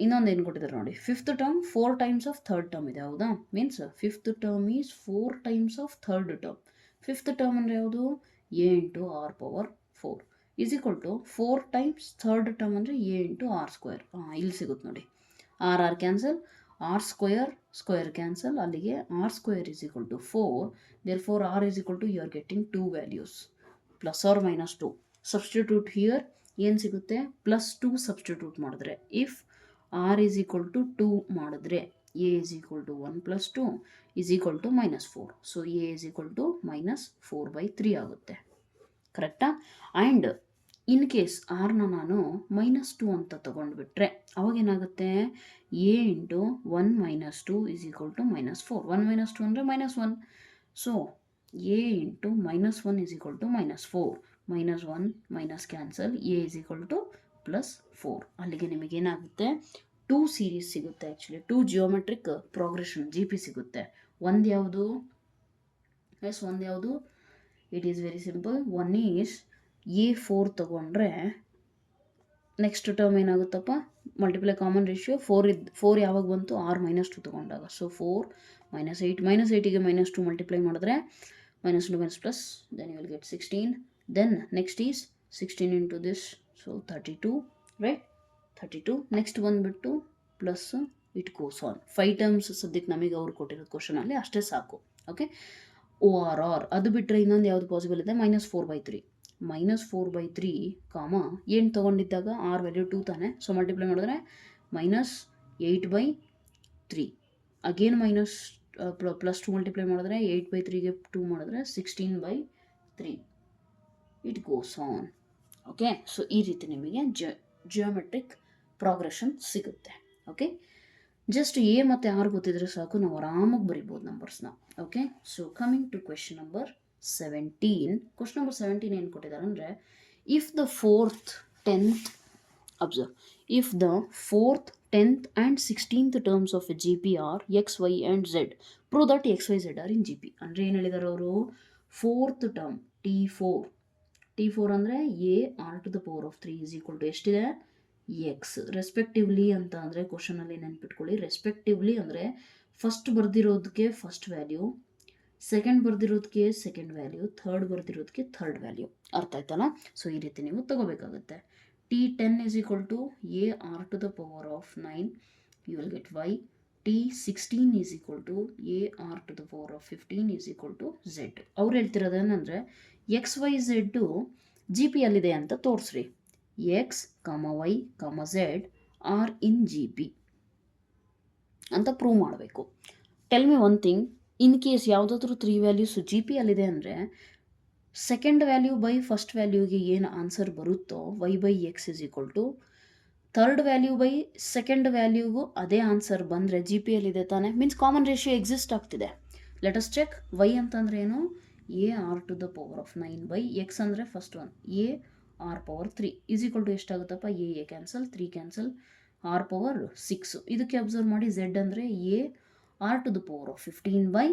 ಇನ್ನೊಂದು ಏನು ಕೊಟ್ಟಿದ್ದಾರೆ ನೋಡಿ, 5th term 4 times of third term ಇದೆ, ಹೌದಾ? Means 5th term is 4 times of third term. 5th term ಅಂದರೆ ಯಾವುದು? A into r power 4 is equal to 4 times third term ಅಂದರೆ ಎ ಇಂಟು ಆರ್ ಸ್ಕ್ವೇರ್. ಇಲ್ಲಿ ಸಿಗುತ್ತೆ ನೋಡಿ, r cancel, r square cancel, ಅಲ್ಲಿಗೆ r square is equal to 4. Therefore r is equal to you are getting 2 values plus R -2. Substitute here ಏನು ಸಿಗುತ್ತೆ? +2 substitute ಮಾಡಿದ್ರೆ, if R is equal to 2 ಮಾಡಿದ್ರೆ A is equal to 1 + 2 is equal to -4. So A is equal to -4/3 ಆಗುತ್ತೆ, ಕರೆಕ್ಟಾ? And in case ಆರ್ನ ನಾನು -2 ಅಂತ ತೊಗೊಂಡ್ಬಿಟ್ರೆ ಅವಾಗೇನಾಗುತ್ತೆ? A into 1 - 2 is equal to -4. 1 - 2 ಅಂದರೆ -1. So a into -1 is equal to -4. -1 minus cancel, a is equal to +4. ಅಲ್ಲಿಗೆ ನಿಮಗೇನಾಗುತ್ತೆ? 2 ಸೀರೀಸ್ ಸಿಗುತ್ತೆ. Actually 2 geometric progression G P ಸಿಗುತ್ತೆ. ಒಂದು ಯಾವುದು? It is very simple. 1 is A4 ತೊಗೊಂಡ್ರೆ ನೆಕ್ಸ್ಟ್ ಟರ್ಮ್ ಏನಾಗುತ್ತಪ್ಪ? Multiply common ratio 4 ಯಾವಾಗ ಬಂತು? ಆರ್ -2 ತೊಗೊಂಡಾಗ. ಸೊ 4 -8 -8ಗೆ -2 ಮಲ್ಟಿಪ್ಲೈ ಮಾಡಿದ್ರೆ -2 plus, then you will get 16. Then next is 16 into this, so 32, right? 32. Next ಬಂದುಬಿಟ್ಟು plus it goes on. 5 terms ಸದ್ಯಕ್ಕೆ ನಮಗೆ ಅವ್ರು ಕೊಟ್ಟಿರೋದು ಕ್ವಶನಲ್ಲಿ ಅಷ್ಟೇ ಸಾಕು. ಓಕೆ, ಓ ಆರ್ ಆರ್ ಅದು ಬಿಟ್ಟರೆ ಇನ್ನೊಂದು ಯಾವುದು ಪಾಸಿಬಲ್ ಇದೆ? -4/3. -4/3 ಕಾಮ ಏನು ತೊಗೊಂಡಿದ್ದಾಗ ಆರ್ ವ್ಯಾಲ್ಯೂ 2 ತಾನೆ. ಸೊ ಮಲ್ಟಿಪ್ಲೈ ಮಾಡಿದ್ರೆ 8/3. ಅಗೇನ್ ಮೈನಸ್ ಪ್ಲಸ್ 2 ಮಲ್ಟಿಪ್ಲೈ ಮಾಡಿದ್ರೆ 8/3ಗೆ 2 ಮಾಡಿದ್ರೆ 16/3. It goes on. Okay, so ಈ ರೀತಿ ನಿಮಗೆ ಜಿಯೋಮೆಟ್ರಿಕ್ ಪ್ರೋಗ್ರೆಷನ್ ಸಿಗುತ್ತೆ. ಓಕೆ, ಜಸ್ಟ್ ಎ ಮತ್ತು ಆರ್ ಗೊತ್ತಿದ್ರೆ ಸಾಕು, ನಾವು ಆರಾಮಾಗಿ ಬರಿಬೋದು ನಂಬರ್ಸ್ನ. Okay, so coming to question number 17. Question number 17 ಏನು ಕೊಟ್ಟಿದ್ದಾರೆ ಅಂದರೆ, if the fourth 10th observe, if the 4th 10th and 16th terms of a GP are x, y and z, prove that x, y, z are in GP. ಅಂದರೆ ಏನು ಹೇಳಿದ್ದಾರೆ ಅವರು, 4th term T4 ಅಂದರೆ a r to the power of 3 is equal to ಎಷ್ಟಿದೆ, x respectively ಅಂತ ಅಂದರೆ ಕ್ವಶನಲ್ಲಿ ನೆನ್ಪಿಟ್ಕೊಳ್ಳಿ. ರೆಸ್ಪೆಕ್ಟಿವ್ಲಿ ಅಂದರೆ ಫಸ್ಟ್ ಬರ್ದಿರೋದಕ್ಕೆ ಫಸ್ಟ್ ವ್ಯಾಲ್ಯೂ, ಸೆಕೆಂಡ್ ಬರ್ದಿರೋದಕ್ಕೆ ಸೆಕೆಂಡ್ ವ್ಯಾಲ್ಯೂ, ಥರ್ಡ್ ಬರ್ದಿರೋದಕ್ಕೆ ಥರ್ಡ್ ವ್ಯಾಲ್ಯೂ. ಅರ್ಥ ಆಯ್ತಲ್ಲ? ಸೊ ಈ ರೀತಿ ನೀವು ತಗೋಬೇಕಾಗುತ್ತೆ. T10 is equal to a r to the power of 9, you will get y. T16 is equal to a r to the power of 15 is equal to z. ಅವ್ರು ಹೇಳ್ತಿರೋದೇನೆಂದರೆ x y z G P ಯಲ್ಲಿದೆ ಅಂತ ತೋರಿಸ್ರಿ. X Y Z are in G P ಅಂತ prove ಮಾಡಬೇಕು. Tell me one thing, in case ಯಾವುದಾದ್ರೂ 3 values G P ಯಲ್ಲಿದೆ ಅಂದರೆ ಸೆಕೆಂಡ್ ವ್ಯಾಲ್ಯೂ ಬೈ ಫಸ್ಟ್ ವ್ಯಾಲ್ಯೂಗೆ ಏನು ಆನ್ಸರ್ ಬರುತ್ತೋ y/x is equal to third value by second ವ್ಯಾಲ್ಯೂಗೂ ಅದೇ ಆನ್ಸರ್ ಬಂದರೆ ಜಿ ಪಿ ಎಲ್ಲಿದೆ ತಾನೆ, ಮೀನ್ಸ್ ಕಾಮನ್ ರೇಷಿಯೋ ಎಕ್ಸಿಸ್ಟ್ ಆಗ್ತಿದೆ. Let us check. y ಅಂತಂದ್ರೆ ಏನು, a r to the power of 9/x ಅಂದರೆ first one a r power 3 is equal to ಎಷ್ಟಾಗುತ್ತಪ್ಪ, a cancel 3 cancel r power 6. ಇದಕ್ಕೆ observe ಮಾಡಿ, z ಅಂದರೆ a r to the power of 15/y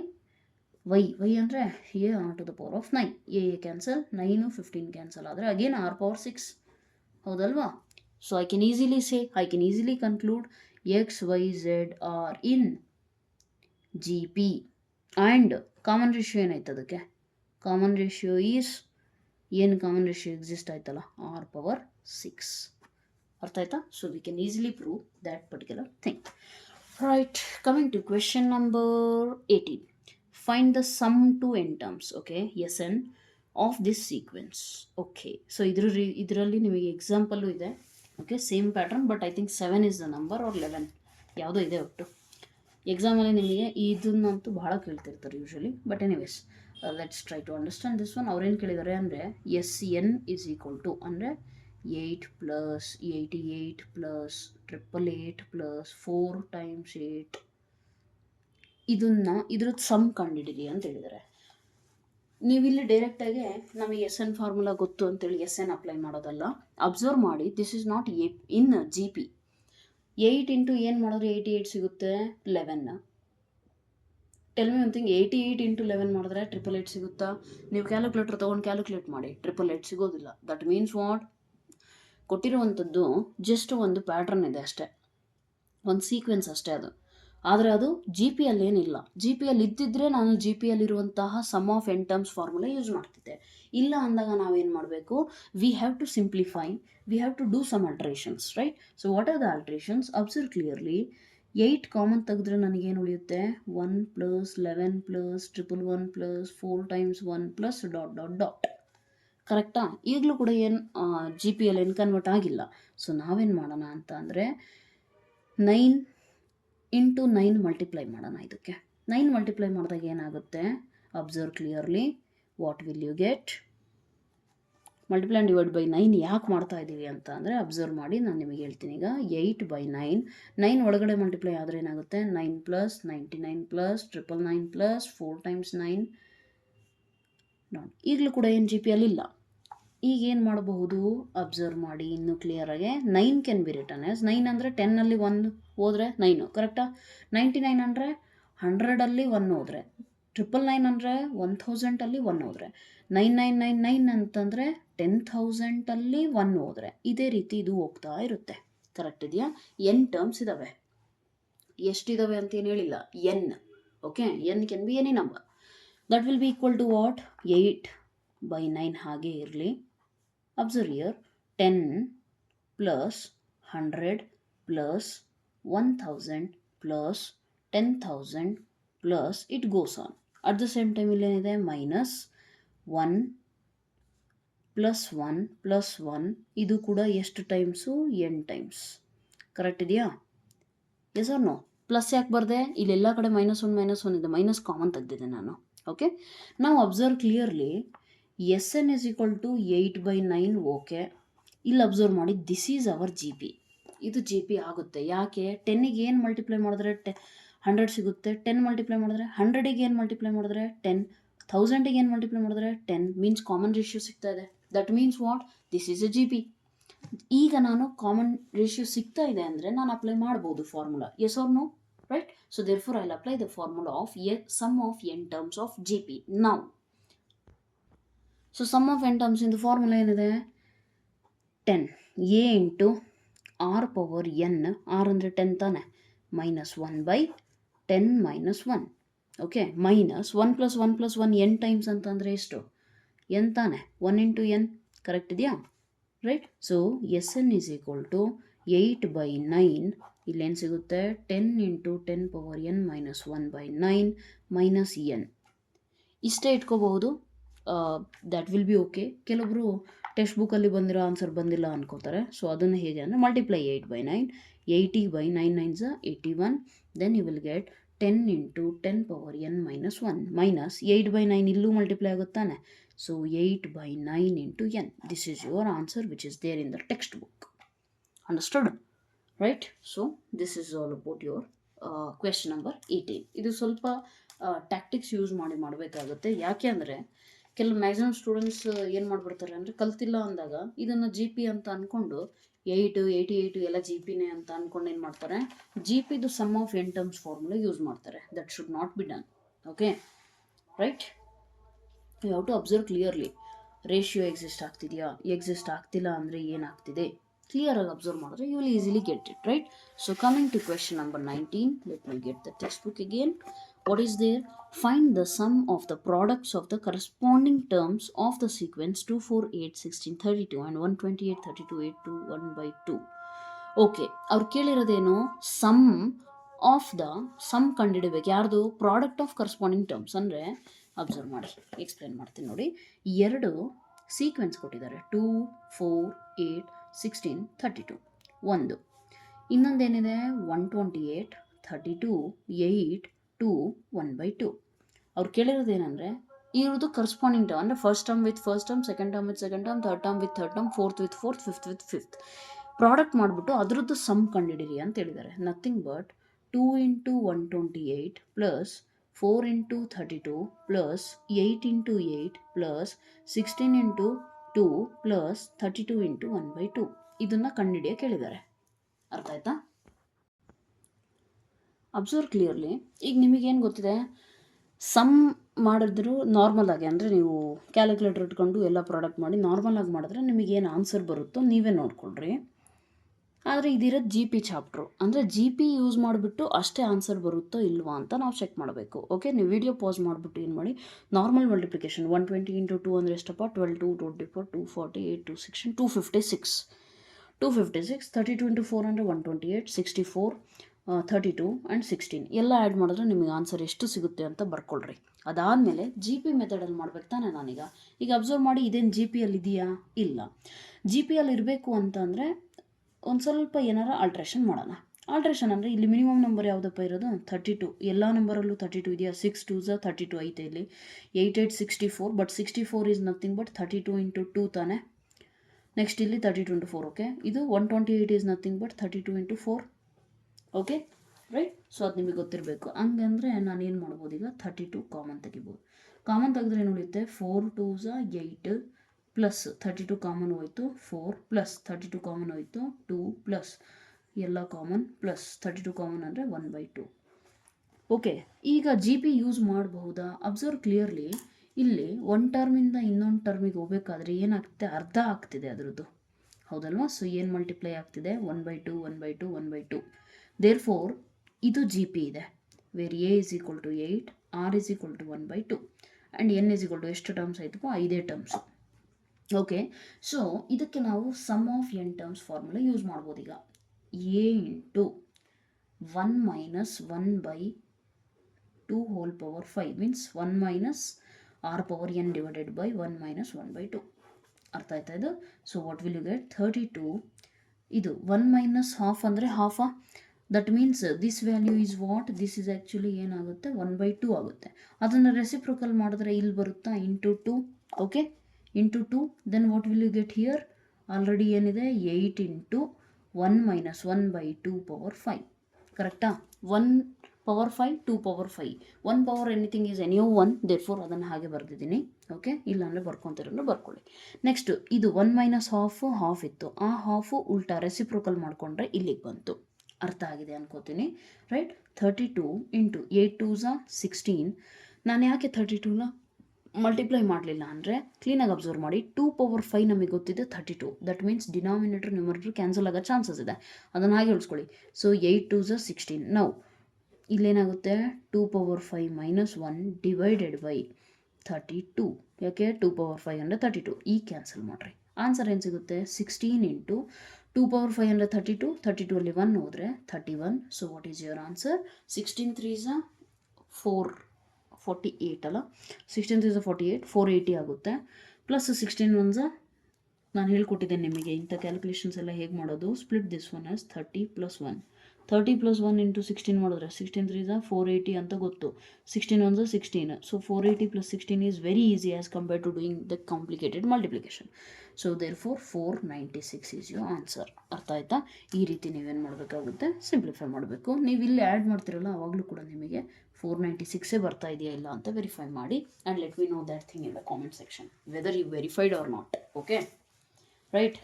ಅಂದರೆ a r to the power of 9, a cancel 9 15 cancel ಆದರೆ again r power 6. ಹೌದಲ್ವಾ? So I can easily conclude X Y Z are in G P. And common ratio ಏನಾಯ್ತು ಅದಕ್ಕೆ, common ratio is ಏನು common ratio exist ಆಯ್ತಲ್ಲ, r power 6. ಅರ್ಥ ಆಯ್ತಾ? So we can easily prove that particular thing. Right, coming to question number 18. Find the sum to n terms, okay, Sn of this sequence. Okay, so ಇದರಲ್ಲಿ ನಿಮಗೆ example ಇದೆ. Okay, same pattern, but I think 7 is the number or 11 ಯಾವುದೋ ಇದೆ ಒಟ್ಟು. ಎಕ್ಸಾಮಲ್ಲಿ ನಿಮಗೆ ಇದನ್ನಂತೂ ಬಹಳ ಕೇಳ್ತಿರ್ತಾರೆ usually, but anyways let's try to understand this one. ಅವ್ರೇನು ಕೇಳಿದ್ದಾರೆ ಅಂದರೆ Sn is equal to ಅಂದರೆ 8 + 88 + 888 + 4 × 8 ಇದ್ರದ್ದು ಸಮ್ ಕಂಡುಹಿಡಿರಿ ಅಂತ ಹೇಳಿದ್ದಾರೆ. ನೀವಿಲ್ಲಿ ಡೈರೆಕ್ಟಾಗಿ ನಮಗೆ ಎಸ್ ಎನ್ ಫಾರ್ಮುಲಾ ಗೊತ್ತು ಅಂತೇಳಿ ಎಸ್ ಎನ್ ಅಪ್ಲೈ ಮಾಡೋದಲ್ಲ. ಅಬ್ಸರ್ವ್ ಮಾಡಿ, this is not in G P. 8 into ಏನು ಮಾಡಿದ್ರೆ 88 ಸಿಗುತ್ತೆ, 11. Tell me one thing, 88 into 11 ಮಾಡಿದ್ರೆ 888 ಸಿಗುತ್ತಾ? ನೀವು ಕ್ಯಾಲ್ಕುಲೇಟರ್ ತೊಗೊಂಡು ಕ್ಯಾಲ್ಕುಲೇಟ್ ಮಾಡಿ, 888 ಸಿಗೋದಿಲ್ಲ. ದಟ್ ಮೀನ್ಸ್ ವಾಟ್, ಕೊಟ್ಟಿರುವಂಥದ್ದು ಜಸ್ಟ್ ಒಂದು ಪ್ಯಾಟ್ರನ್ ಇದೆ ಅಷ್ಟೇ, ಒಂದು ಸೀಕ್ವೆನ್ಸ್ ಅಷ್ಟೇ ಅದು. ಆದರೆ ಅದು ಜಿ ಪಿ ಏನಿಲ್ಲ. ಜಿ ಪಿ ಎಲ್ ಇದ್ದಿದ್ರೆ ನಾನು ಜಿ ಪಿ ಎಲ್ಲಿರುವಂತಹ sum of n terms formula use ಮಾಡ್ತಿದ್ದೆ. ಇಲ್ಲ ಅಂದಾಗ ನಾವೇನು ಮಾಡಬೇಕು, we have to simplify, we have to do some alterations, right? So what are the alterations? Observe clearly. 8 common ತೆಗೆದ್ರೆ ನನಗೇನು ಉಳಿಯುತ್ತೆ, 1 + 11 + 111 + 4 × 1 +... ಕರೆಕ್ಟಾ? ಈಗಲೂ ಕೂಡ ಏನು ಜಿ ಪಿ ಎಲ್ ಏನು ಕನ್ವರ್ಟ್ ಆಗಿಲ್ಲ. ಸೊ ನಾವೇನು ಮಾಡೋಣ ಅಂತ ಅಂದರೆ 9 ಇಂಟು 9 ಮಲ್ಟಿಪ್ಲೈ ಮಾಡೋಣ. ಇದಕ್ಕೆ 9 ಮಲ್ಟಿಪ್ಲೈ ಮಾಡಿದಾಗ ಏನಾಗುತ್ತೆ, observe clearly. What will you get? Multiply and divide by 9 ಯಾಕೆ ಮಾಡ್ತಾ ಇದ್ದೀವಿ ಅಂತ ಅಂದರೆ ಅಬ್ಸರ್ವ್ ಮಾಡಿ, ನಾನು ನಿಮಗೆ ಹೇಳ್ತೀನಿ ಈಗ. 8/9, 9 ಒಳಗಡೆ ಮಲ್ಟಿಪ್ಲೈ ಆದರೆ ಏನಾಗುತ್ತೆ, 9 + 99 + 999 + 4 × 9. ನೋಡಿ, ಈಗಲೂ ಕೂಡ ಏನು ಜಿ ಪಿ ಎಲ್ ಇಲ್ಲ. ಈಗ ಏನು ಮಾಡಬಹುದು, ಅಬ್ಸರ್ವ್ ಮಾಡಿ ಇನ್ನೂ ಕ್ಲಿಯರಾಗೆ. 9 ಕ್ಯಾನ್ ಬಿ ರಿಟರ್ನ್ ಆ್ಯಸ್ 9 ಅಂದರೆ 10ಅಲ್ಲಿ 1 ಹೋದರೆ 9, ಕರೆಕ್ಟಾ? 99 ಅಂದರೆ 100ಅಲ್ಲಿ 1 ಹೋದರೆ, 999 ಅಂದರೆ 1000ಅಲ್ಲಿ 1 ಹೋದರೆ, 9999 ಅಂತಂದರೆ 10,000ಅಲ್ಲಿ 1 ಹೋದರೆ, ಇದೇ ರೀತಿ ಇದು ಹೋಗ್ತಾ ಇರುತ್ತೆ. ಕರೆಕ್ಟ್ ಇದೆಯಾ? ಎನ್ ಟರ್ಮ್ಸ್ ಇದ್ದಾವೆ. ಎಷ್ಟಿದ್ದಾವೆ ಅಂತ ಏನು ಹೇಳಿಲ್ಲ, n. Okay, n can be any number. That will be equal to what, 8/9 ಹಾಗೆ ಇರಲಿ. Observe here, 10 + 100 + 1000 + 10,000 + it goes on. At the same time ಇಲ್ಲೇನಿದೆ, -1 + 1 + 1. ಇದು ಕೂಡ ಎಷ್ಟು ಟೈಮ್ಸು, n ಟೈಮ್ಸ್. ಕರೆಕ್ಟ್ ಇದೆಯಾ? Yes R no? ಪ್ಲಸ್ ಯಾಕೆ ಬರದೆ? ಇಲ್ಲೆಲ್ಲ ಕಡೆ -1 ಇದೆ, ಮೈನಸ್ ಕಾಮನ್ ತೆಗೆದಿದೆ ನಾನು. ಓಕೆ, ನಾವು observe clearly S N is equal to 8/9. Okay, ಇಲ್ಲಿ ಅಬ್ಸರ್ವ್ ಮಾಡಿ, this is our G P. ಇದು ಜಿ ಪಿ ಆಗುತ್ತೆ. ಯಾಕೆ? 10ಗೆ ಏನು ಮಲ್ಟಿಪ್ಲೈ ಮಾಡಿದ್ರೆ 100 ಸಿಗುತ್ತೆ, 10 ಮಲ್ಟಿಪ್ಲೈ ಮಾಡಿದ್ರೆ 100ಗೆ ಏನು ಮಲ್ಟಿಪ್ಲೈ ಮಾಡಿದ್ರೆ 10, 1000ಗೆ ಏನು ಮಲ್ಟಿಪ್ಲೈ ಮಾಡಿದ್ರೆ 10, ಮೀನ್ಸ್ ಕಾಮನ್ ರೇಷಿಯೋ ಸಿಗ್ತಾ ಇದೆ. That means what? This is A G P. ಈಗ ನಾನು ಕಾಮನ್ ರೇಷಿಯೋ ಸಿಗ್ತಾ ಇದೆ ಅಂದರೆ ನಾನು ಅಪ್ಲೈ ಮಾಡ್ಬೋದು formula. S R no? Right. So therefore I will apply the formula of sum of n terms of G P now. So sum of n terms ಇಂದು formula ಏನಿದೆ? 10 a into r power n, r ಅಂದರೆ 10 ತಾನೆ, -1/10 - 1. Okay, minus 1 + 1 + 1 n times ಅಂತಂದರೆ ಎಷ್ಟು? n ತಾನೆ, 1 × n. Correct ಇದೆಯಾ? Right. So S N is equal to 8/9. ಇಲ್ಲೇನು ಸಿಗುತ್ತೆ? 10 × 10⁻n - 1/9 ಮೈನಸ್ n. ಇಷ್ಟೇ ಇಟ್ಕೋಬಹುದು. That will be okay. ಕೆಲವೊಬ್ಬರು ಟೆಕ್ಸ್ಟ್ ಬುಕ್ಕಲ್ಲಿ ಬಂದಿರೋ ಆನ್ಸರ್ ಬಂದಿಲ್ಲ ಅನ್ಕೋತಾರೆ. ಸೊ ಅದನ್ನು ಹೇಗೆ ಅಂದರೆ multiply 8/9. 80/9 9s 81. Then you will get 10 × 10⁻n - 1 minus 8/9 ಇಲ್ಲೂ ಮಲ್ಟಿಪ್ಲೈ ಆಗುತ್ತಾನೆ. ಸೊ 8/9 × n. This is your answer which is there in the text book. Understood? Right. So this is all about your question number 18. ಇದು ಸ್ವಲ್ಪ tactics use ಮಾಡಬೇಕಾಗುತ್ತೆ. ಯಾಕೆ ಅಂದರೆ ಕೆಲವು maximum students ಏನು ಮಾಡಿಬಿಡ್ತಾರೆ ಅಂದರೆ ಕಲ್ತಿಲ್ಲ ಅಂದಾಗ ಇದನ್ನು ಜಿ ಪಿ ಅಂತ ಅಂದ್ಕೊಂಡು 88 ಎಲ್ಲ ಜಿ ಪಿನೇ ಅಂತ ಅಂದ್ಕೊಂಡು ಏನು ಮಾಡ್ತಾರೆ, ಜಿ ಪಿದು sum of n terms formula use ಮಾಡ್ತಾರೆ. That should not be done. Okay, right. You have to observe clearly. Ratio exist ಆಗ್ತಿದೆಯಾ, ಎಕ್ಸಿಸ್ಟ್ ಆಗ್ತಿಲ್ಲ ಅಂದರೆ ಏನಾಗ್ತಿದೆ, ಕ್ಲಿಯರಾಗಿ ಅಬ್ಸರ್ವ್ ಮಾಡಿದ್ರೆ you will easily get it. Right. So coming to question number 19, let me get the text book again. What is there? Find the sum of the products of the corresponding terms of the sequence 2, 4, 8, 16, 32 and 128, 32, 8, 2, 1/2. Okay, ಅವ್ರು ಕೇಳಿರೋದೇನು? Sum of the sum ಕಂಡುಹಿಡಬೇಕು. ಯಾರ್ದು? Product of corresponding terms. ಅಂದರೆ observe ಮಾಡಿ, explain ಮಾಡ್ತೀನಿ ನೋಡಿ. 2 sequence ಕೊಟ್ಟಿದ್ದಾರೆ, 2, 4, 8, 16, 32. ಒಂದು ಇನ್ನೊಂದೇನಿದೆ, 128, 32, 8, 2, 1/2. ಅವ್ರು ಕೇಳಿರೋದೇನೆಂದರೆ ಇವ್ರದ್ದು ಕರೆಸ್ಪಾಂಡಿಂಗ್ ಟರ್ಮ್ ಅಂದರೆ first term with first term, second term with second term, third term with third term, fourth with fourth, fifth with fifth. Product ಮಾಡಿಬಿಟ್ಟು ಅದರದ್ದು ಸಮ್ ಕಂಡುಹಿಡಿರಿ ಅಂತ ಹೇಳಿದ್ದಾರೆ. Nothing but 2 × 128 plus 4 × 32 plus 8 × 8 plus 16 × 2 plus 32 × 1/2. ಇದನ್ನು ಕಂಡುಹಿಡಿಯೋಕೆ ಕೇಳಿದ್ದಾರೆ. ಅರ್ಥ ಆಯ್ತಾ? Observe clearly. ಈಗ ನಿಮಗೇನು ಗೊತ್ತಿದೆ, ಸಮ್ ಮಾಡಿದ್ರು ನಾರ್ಮಲ್ ಆಗಿ, ಅಂದರೆ ನೀವು ಕ್ಯಾಲ್ಕುಲೇಟರ್ ಇಟ್ಕೊಂಡು ಎಲ್ಲ ಪ್ರಾಡಕ್ಟ್ ಮಾಡಿ ನಾರ್ಮಲ್ ಆಗಿ ಮಾಡಿದ್ರೆ ನಿಮಗೇನು ಆನ್ಸರ್ ಬರುತ್ತೋ ನೀವೇ ನೋಡ್ಕೊಳ್ರಿ. ಆದರೆ ಇದಿರೋದು ಜಿ ಪಿ ಚಾಪ್ಟ್ರು, ಅಂದರೆ ಜಿ ಪಿ ಯೂಸ್ ಮಾಡಿಬಿಟ್ಟು ಅಷ್ಟೇ ಆನ್ಸರ್ ಬರುತ್ತೋ ಇಲ್ವಾ ಅಂತ ನಾವು ಚೆಕ್ ಮಾಡಬೇಕು. ಓಕೆ, ನೀವು ವಿಡಿಯೋ ಪಾಸ್ ಮಾಡಿಬಿಟ್ಟು ಏನು ಮಾಡಿ, ನಾರ್ಮಲ್ ಮಲ್ಟಿಪ್ಲಿಕೇಶನ್ 120 × 2 ಅಂದರೆ ಎಷ್ಟಪ್ಪ? 12, 2, 24, 240, 8, 2, 16, 256. 256, 32 × 4 ಅಂದರೆ 128, 64, 32 ಆ್ಯಂಡ್ 16 ಎಲ್ಲ ಆ್ಯಡ್ ಮಾಡಿದ್ರೆ ನಿಮಗೆ ಆನ್ಸರ್ ಎಷ್ಟು ಸಿಗುತ್ತೆ ಅಂತ ಬರ್ಕೊಳ್ರಿ. ಅದಾದಮೇಲೆ ಜಿ ಪಿ ಮೆಥಡಲ್ಲಿ ಮಾಡ್ಬೇಕು ತಾನೆ ಈಗ ಅಬ್ಸರ್ವ್ ಮಾಡಿ, ಇದೇನು ಜಿ ಪಿಯಲ್ಲಿ ಇದೆಯಾ? ಇಲ್ಲ. ಜಿ ಪಿಯಲ್ಲಿ ಇರಬೇಕು ಅಂತಂದರೆ ಒಂದು ಸ್ವಲ್ಪ ಏನಾರ ಆಲ್ಟ್ರೇಷನ್ ಮಾಡೋಣ. ಆಲ್ಟ್ರೇಷನ್ ಅಂದರೆ ಇಲ್ಲಿ ಮಿನಿಮಮ್ ನಂಬರ್ ಯಾವುದಪ್ಪ ಇರೋದು? 32. ಎಲ್ಲ ನಂಬರಲ್ಲೂ 32 ಇದೆಯಾ? 6 2s 32 ಐತೆ ಇಲ್ಲಿ. 8 8 64, ಬಟ್ 64 ಈಸ್ ನಥಿಂಗ್ ಬಟ್ 32 × 2 ತಾನೆ. ನೆಕ್ಸ್ಟ್ ಇಲ್ಲಿ 32 × 4. ಓಕೆ, ಇದು 128 is nothing but 32 × 4. Okay, right. So ಅದು ನಿಮಗೆ ಗೊತ್ತಿರಬೇಕು. ಹಂಗಂದರೆ ನಾನು ಏನು ಮಾಡ್ಬೋದು, ಈಗ 32 ಕಾಮನ್ ತೆಗಿಬೋದು. ಕಾಮನ್ ತೆಗೆದ್ರೆ ಏನು ಉಳಿಯುತ್ತೆ? 4 2s 8 ಪ್ಲಸ್ 32 ಕಾಮನ್ ಹೋಯಿತು 4 ಪ್ಲಸ್ 32 ಕಾಮನ್ ಹೋಯಿತು 2 ಪ್ಲಸ್ ಎಲ್ಲ ಕಾಮನ್ ಪ್ಲಸ್ 32 ಕಾಮನ್ ಅಂದರೆ 1/2. ಓಕೆ, ಈಗ ಜಿ ಪಿ ಯೂಸ್ ಮಾಡಬಹುದಾ? Observe clearly. ಇಲ್ಲಿ ಒಂದು ಟರ್ಮಿಂದ ಇನ್ನೊಂದು ಟರ್ಮಿಗೆ ಹೋಗಬೇಕಾದ್ರೆ ಏನಾಗ್ತಿದೆ? ಅರ್ಧ ಆಗ್ತಿದೆ ಅದರದ್ದು, ಹೌದಲ್ವಾ? ಸೊ ಏನು ಮಲ್ಟಿಪ್ಲೈ ಆಗ್ತಿದೆ? 1/2 1/2 1/2. ದೇರ್ಫೋರ್ ಇದು ಜಿ ಪಿ ಇದೆ, where A is equal to 8, R is equal to 1/2 and N is equal to ಎಷ್ಟು ಟರ್ಮ್ಸ್ ಆಯಿತು? 5 ಟರ್ಮ್ಸು. ಓಕೆ, ಸೊ ಇದಕ್ಕೆ ನಾವು sum of n terms formula use ಮಾಡ್ಬೋದು. ಈಗ A into 1 minus 1/2 whole power 5 means 1 minus r power n divided by 1 minus 1/2. ಅರ್ಥ ಆಯ್ತಾ ಇದು? So what will you get? 32. ಇದು 1 ಮೈನಸ್ ಹಾಫ್ ಅಂದರೆ ಹಾಫಾ? That means this value is what, this is actually ಏನಾಗುತ್ತೆ 1/2 ಆಗುತ್ತೆ. ಅದನ್ನು ರೆಸಿಪ್ರೋಕಲ್ ಮಾಡಿದ್ರೆ ಇಲ್ಲಿ ಬರುತ್ತಾ into 2. Okay, into 2. Then what will you get here? Already ಏನಿದೆ 8 ಇಂಟು 1 ಮೈನಸ್ 1/2 ಪವರ್ 5. ಕರೆಕ್ಟಾ? 1 power 5 2 power 5. 1 power anything is ಎನಿಯೋ 1, ದೇರ್ಫೋರ್ ಅದನ್ನು ಹಾಗೆ ಬರೆದಿದ್ದೀನಿ. ಓಕೆ, ಇಲ್ಲಾಂದರೆ ಬರ್ಕೊತಿರೋದ್ರೆ ಬರ್ಕೊಳ್ಳಿ. ನೆಕ್ಸ್ಟ್ ಇದು 1 ಮೈನಸ್ ಹಾಫ್ ಇತ್ತು, ಆ ಹಾಫು ಉಲ್ಟಾ ರೆಸಿಪ್ರೋಕಲ್ ಮಾಡಿಕೊಂಡ್ರೆ ಇಲ್ಲಿಗೆ ಬಂತು. ಅರ್ಥ ಆಗಿದೆ ಅನ್ಕೋತೀನಿ, ರೈಟ್? 32 into 8 2s 16. ನಾನು ಯಾಕೆ 32ನ ಮಲ್ಟಿಪ್ಲೈ ಮಾಡಲಿಲ್ಲ ಅಂದರೆ ಕ್ಲೀನಾಗಿ ಅಬ್ಸರ್ವ್ ಮಾಡಿ, 2 ಪವರ್ 5 ನಮಗೆ ಗೊತ್ತಿದೆ 32. That means denominator numerator cancel ಆಗೋ ಚಾನ್ಸಸ್ ಇದೆ, ಅದನ್ನು ಹಾಗೆ ಉಳಿಸ್ಕೊಳ್ಳಿ. So 8 2s 16. ನಾವು ಇಲ್ಲೇನಾಗುತ್ತೆ 2 ಪವರ್ 5 ಮೈನಸ್ 1 ಡಿವೈಡೆಡ್ ಬೈ 32. ಯಾಕೆ 2 ಪವರ್ 5 ಅಂದರೆ 32. ಈ ಕ್ಯಾನ್ಸಲ್ ಮಾಡಿರಿ, ಆನ್ಸರ್ ಏನು ಸಿಗುತ್ತೆ? 16 ಇಂಟು 2 ಪವರ್ 5 ಅಂದರೆ 32. 32 ಅಲ್ಲಿ 1 ಹೋದರೆ 31. So what is your answer? 16 3s 48 ಅಲ್ಲ, 16 3s 48, 480 ಆಗುತ್ತೆ. ಪ್ಲಸ್ 16 1s ನಾನು ಹೇಳ್ಕೊಟ್ಟಿದ್ದೇನೆ ನಿಮಗೆ ಇಂಥ ಕ್ಯಾಲ್ಕುಲೇಷನ್ಸ್ ಎಲ್ಲ ಹೇಗೆ ಮಾಡೋದು. Split this one as 30 plus 1. 30 plus 1 into 16 ಮಾಡಿದ್ರೆ 16 3s 480 ಅಂತ ಗೊತ್ತು. 16 1s 16. So 480 plus 16 is very easy as compare to doing the complicated multiplication. So therefore 496 is your answer. ಅರ್ಥ ಆಯ್ತಾ? ಈ ರೀತಿ ನೀವೇನು ಮಾಡಬೇಕಾಗುತ್ತೆ? ಸಿಂಪ್ಲಿಫೈ ಮಾಡಬೇಕು. ನೀವು ಇಲ್ಲಿ ಆ್ಯಡ್ ಮಾಡ್ತಿರಲ್ಲ ಆವಾಗಲೂ ಕೂಡ ನಿಮಗೆ 496 ಬರ್ತಾ ಇದೆಯಾ ಇಲ್ಲ ಅಂತ ವೆರಿಫೈ ಮಾಡಿ, and let me know that thing in the comment section whether you verified or not. Okay, right?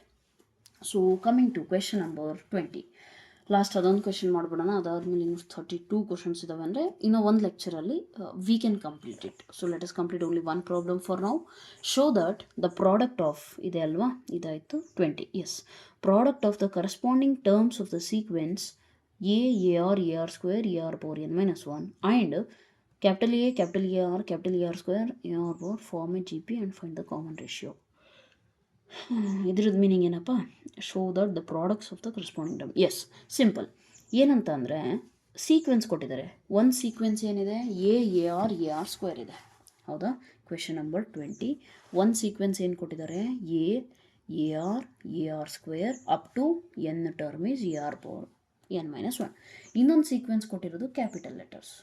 So coming to question number 20. Last ಅದೊಂದು ಕ್ವೆಶನ್ ಮಾಡಿಬಿಡೋಣ, ಅದಾದಮೇಲೆ ಇನ್ನು 32 ಕ್ವಶನ್ಸ್ ಇದಾವೆ. ಅಂದರೆ ಇನ್ನೂ ಒಂದು ಲೆಕ್ಚರಲ್ಲಿ we can complete it. So let us complete only one problem for now. Show that the product of ಇದೆ ಅಲ್ವಾ, ಇದಾಯಿತು 20. Yes, product of the corresponding terms of the sequence AR square AR power n minus 1 and capital A capital AR square AR power form a GP and find the common ratio. ಇದ್ರದ್ದು meaning ಏನಪ್ಪ? Show that the products of the corresponding term. Yes, simple. ಏನಂತ ಅಂದರೆ sequence ಕೊಟ್ಟಿದ್ದಾರೆ. ಒಂದು sequence ಏನಿದೆ AR square ಇದೆ, ಹೌದಾ? Question number 20. ಒಂದು ಸೀಕ್ವೆನ್ಸ್ ಏನು ಕೊಟ್ಟಿದ್ದಾರೆ? AR square up to n term is AR power n minus 1. ಇನ್ನೊಂದು ಸೀಕ್ವೆನ್ಸ್ ಕೊಟ್ಟಿರೋದು capital letters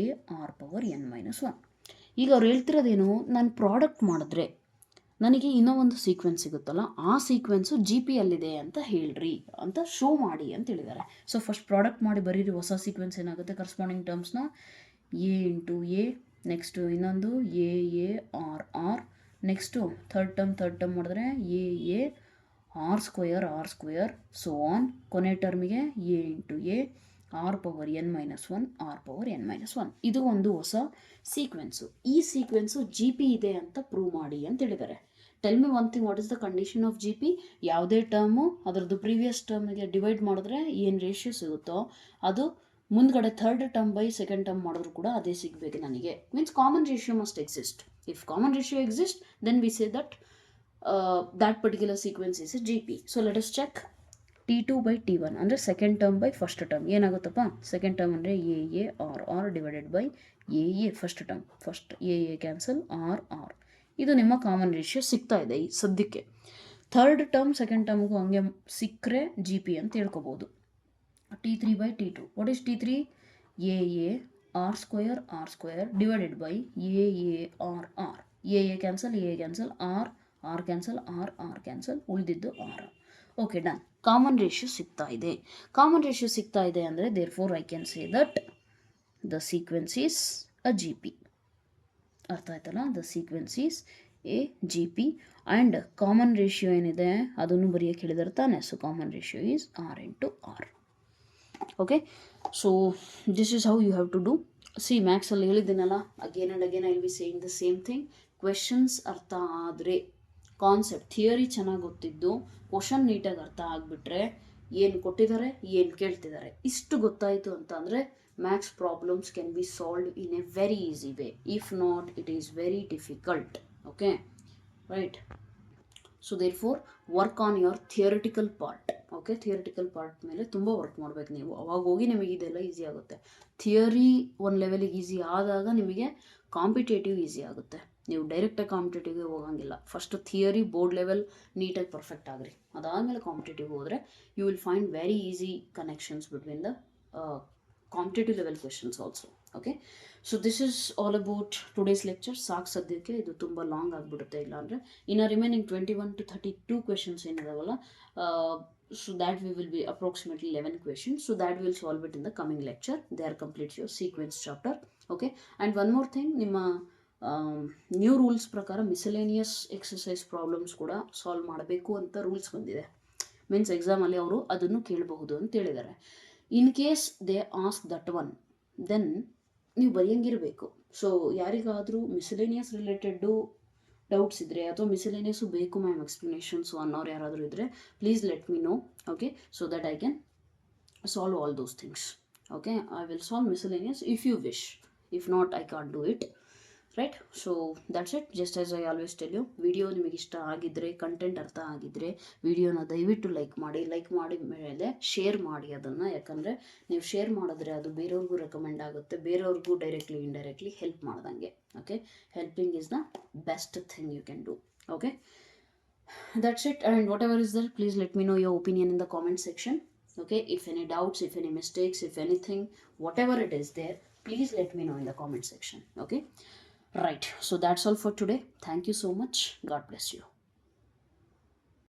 AR power n minus 1. ಈಗ ಅವ್ರು ಹೇಳ್ತಿರೋದೇನು? ನಾನು ಪ್ರಾಡಕ್ಟ್ ಮಾಡಿದ್ರೆ ನನಗೆ ಇನ್ನೂ ಒಂದು ಸೀಕ್ವೆನ್ಸ್ ಸಿಗುತ್ತಲ್ಲ, ಆ ಸೀಕ್ವೆನ್ಸು GP ಅಲ್ಲಿದೆ ಅಂತ ಹೇಳ್ರಿ ಅಂತ ಶೋ ಮಾಡಿ ಅಂತ ಹೇಳಿದ್ದಾರೆ. ಸೊ ಫಸ್ಟ್ ಪ್ರಾಡಕ್ಟ್ ಮಾಡಿ ಬರೀರಿ, ಹೊಸ ಸೀಕ್ವೆನ್ಸ್ ಏನಾಗುತ್ತೆ? ಕರೆಸ್ಪಾಂಡಿಂಗ್ ಟರ್ಮ್ಸ್ನ A ಇಂಟು A, ನೆಕ್ಸ್ಟು ಇನ್ನೊಂದು AR, ನೆಕ್ಸ್ಟು ಥರ್ಡ್ ಟರ್ಮ್ ಮಾಡಿದ್ರೆ AR ಸ್ಕ್ವೇರ್ ಸೊ ಆನ್. ಕೊನೆ ಟರ್ಮಿಗೆ A into A R power n minus 1 R power n minus 1. ಇದು ಒಂದು ಹೊಸ ಸೀಕ್ವೆನ್ಸು. ಈ ಸೀಕ್ವೆನ್ಸು GP ಇದೆ ಅಂತ ಪ್ರೂವ್ ಮಾಡಿ ಅಂತ ಹೇಳಿದ್ದಾರೆ. Tell me one thing, what is the condition of GP? ಯಾವುದೇ ಟರ್ಮು ಅದರದ್ದು ಪ್ರೀವಿಯಸ್ ಟರ್ಮಿಗೆ ಡಿವೈಡ್ ಮಾಡಿದ್ರೆ ಏನು ರೇಷಿಯೋ ಸಿಗುತ್ತೋ ಅದು ಮುಂದ್ಗಡೆ third term by second term ಮಾಡಿದ್ರು ಕೂಡ ಅದೇ ಸಿಗಬೇಕು ನನಗೆ. Means common ratio must exist. If common ratio exist then we say that that particular sequence is a GP. So let us check. T2 by T1 ಅಂದರೆ second term by first term ಏನಾಗುತ್ತಪ್ಪ? Second term ಅಂದರೆ AR divided by AA first term. First AA cancel R. ಇದು ನಿಮ್ಮ common ratio ಸಿಗ್ತಾ ಇದೆ ಈ ಸದ್ಯಕ್ಕೆ. Third term second ಟರ್ಮ್ಗೂ ಹಂಗೆ ಸಿಕ್ಕರೆ GP ಅಂತ ಹೇಳ್ಕೊಬೋದು. T3 by T2. What is T3? AR square divided by AR. AA cancel R cancel R cancel, ಉಳಿದಿದ್ದು R. Okay, done. Common ratio ಸಿಗ್ತಾ ಇದೆ ಅಂದರೆ therefore I can say that the sequence is a GP. ಅರ್ಥ ಆಯ್ತಲ್ಲ? The sequence is a GP and common ratio ಏನಿದೆ ಅದನ್ನು ಬರೆಯೋಕ್ಕೆ ಹೇಳಿದಾರೆ ತಾನೆ. So common ratio is R into R. Okay, so this is how you have to do. See ಮ್ಯಾಕ್ಸಲ್ಲಿ ಹೇಳಿದ್ದೀನಲ್ಲ, again and again I will be saying the same thing. Questions ಅರ್ಥ ಆದರೆ, concept theory ಚೆನ್ನಾಗಿ ಗೊತ್ತಿದ್ದು ಕ್ವಶನ್ ನೀಟಾಗಿ ಅರ್ಥ ಆಗಿಬಿಟ್ರೆ, ಏನು ಕೊಟ್ಟಿದ್ದಾರೆ ಏನು ಕೇಳ್ತಿದ್ದಾರೆ ಇಷ್ಟು ಗೊತ್ತಾಯಿತು ಅಂತ ಅಂದರೆ maths problems can be solved in a very easy way. If not it is very difficult. Okay, right? So therefore work on your theoretical part. Okay, theoretical part ಮೇಲೆ ತುಂಬ ವರ್ಕ್ ಮಾಡಬೇಕು ನೀವು. ಅವಾಗ ಹೋಗಿ ನಿಮಗೆ ಇದೆಲ್ಲ ಈಸಿ ಆಗುತ್ತೆ. ಥಿಯರಿ ಒಂದು ಲೆವೆಲಿಗೆ ಈಸಿ ಆದಾಗ ನಿಮಗೆ ಕಾಂಪಿಟೇಟಿವ್ ಈಸಿ ಆಗುತ್ತೆ. ನೀವು ಡೈರೆಕ್ಟಾಗಿ ಕಾಂಪಿಟೇಟಿವ್ಗೆ ಹೋಗಂಗಿಲ್ಲ. ಫಸ್ಟ್ ಥಿಯರಿ ಬೋರ್ಡ್ ಲೆವೆಲ್ ನೀಟಾಗಿ ಪರ್ಫೆಕ್ಟ್ ಆಗ್ರಿ, ಅದಾದಮೇಲೆ ಕಾಂಪಿಟೇಟಿವ್ ಹೋದರೆ you will find very easy connections between the competitive level questions also. Okay, so this is all about today's lecture. ಸಾಕು ಸದ್ಯಕ್ಕೆ, ಇದು ತುಂಬ ಲಾಂಗ್ ಆಗಿಬಿಡುತ್ತೆ ಇಲ್ಲಾಂದರೆ. ಇನ್ನು ರಿಮೈನಿಂಗ್ 21 to 32 ಕ್ವೆಶನ್ಸ್ ಏನಿದಾವಲ್ಲ, so that we will be approximately 11 questions, so that we will solve it in the coming lecture. They are complete your sequence chapter. Okay, and one more thing, ನಿಮ್ಮ new rules ಪ್ರಕಾರ miscellaneous exercise problems ಕೂಡ solve ಮಾಡಬೇಕು ಅಂತ rules ಬಂದಿದೆ. Means ಎಕ್ಸಾಮಲ್ಲಿ ಅವರು ಅದನ್ನು ಕೇಳಬಹುದು ಅಂತ ಹೇಳಿದ್ದಾರೆ. In case they ask that one, then ನೀವು ಬರೆಯಂಗಿರಬೇಕು. ಸೊ ಯಾರಿಗಾದರೂ ಮಿಸಲೇನಿಯಸ್ ರಿಲೇಟೆಡ್ಡು ಡೌಟ್ಸ್ ಇದ್ದರೆ ಅಥವಾ ಮಿಸಲೇನಿಯಸ್ಸು ಬೇಕು ಮ್ಯಾಮ್ ಎಕ್ಸ್ಪ್ಲನೇಷನ್ಸು ಅನ್ನೋರು ಯಾರಾದರೂ ಇದ್ದರೆ please let me know. Okay, so that I can solve all those things. Okay, I will solve miscellaneous if you wish, if not I can't do it. Right, so that's it. Just as I always tell you, video ನಿಮಗೆ ಇಷ್ಟ ಆಗಿದ್ದರೆ, content ಅರ್ಥ ಆಗಿದ್ದರೆ ವಿಡಿಯೋನ ದಯವಿಟ್ಟು like ಮಾಡಿದ ಮೇಲೆ share ಮಾಡಿ ಅದನ್ನು. ಯಾಕಂದರೆ ನೀವು ಶೇರ್ ಮಾಡಿದ್ರೆ ಅದು ಬೇರೆಯವ್ರಿಗೂ ರೆಕಮೆಂಡ್ ಆಗುತ್ತೆ, ಬೇರೆಯವ್ರಿಗೂ ಡೈರೆಕ್ಟ್ಲಿ ಇಂಡೈರೆಕ್ಟ್ಲಿ ಹೆಲ್ಪ್ ಮಾಡ್ದಂಗೆ. Okay, helping is the best thing you can do. Okay, that's it. And whatever is there, please let me know your opinion in the comment section. Okay, if any doubts, if any mistakes, if anything, whatever it is there, please let me know in the comment section. Okay, right, so that's all for today. Thank you so much. God bless you.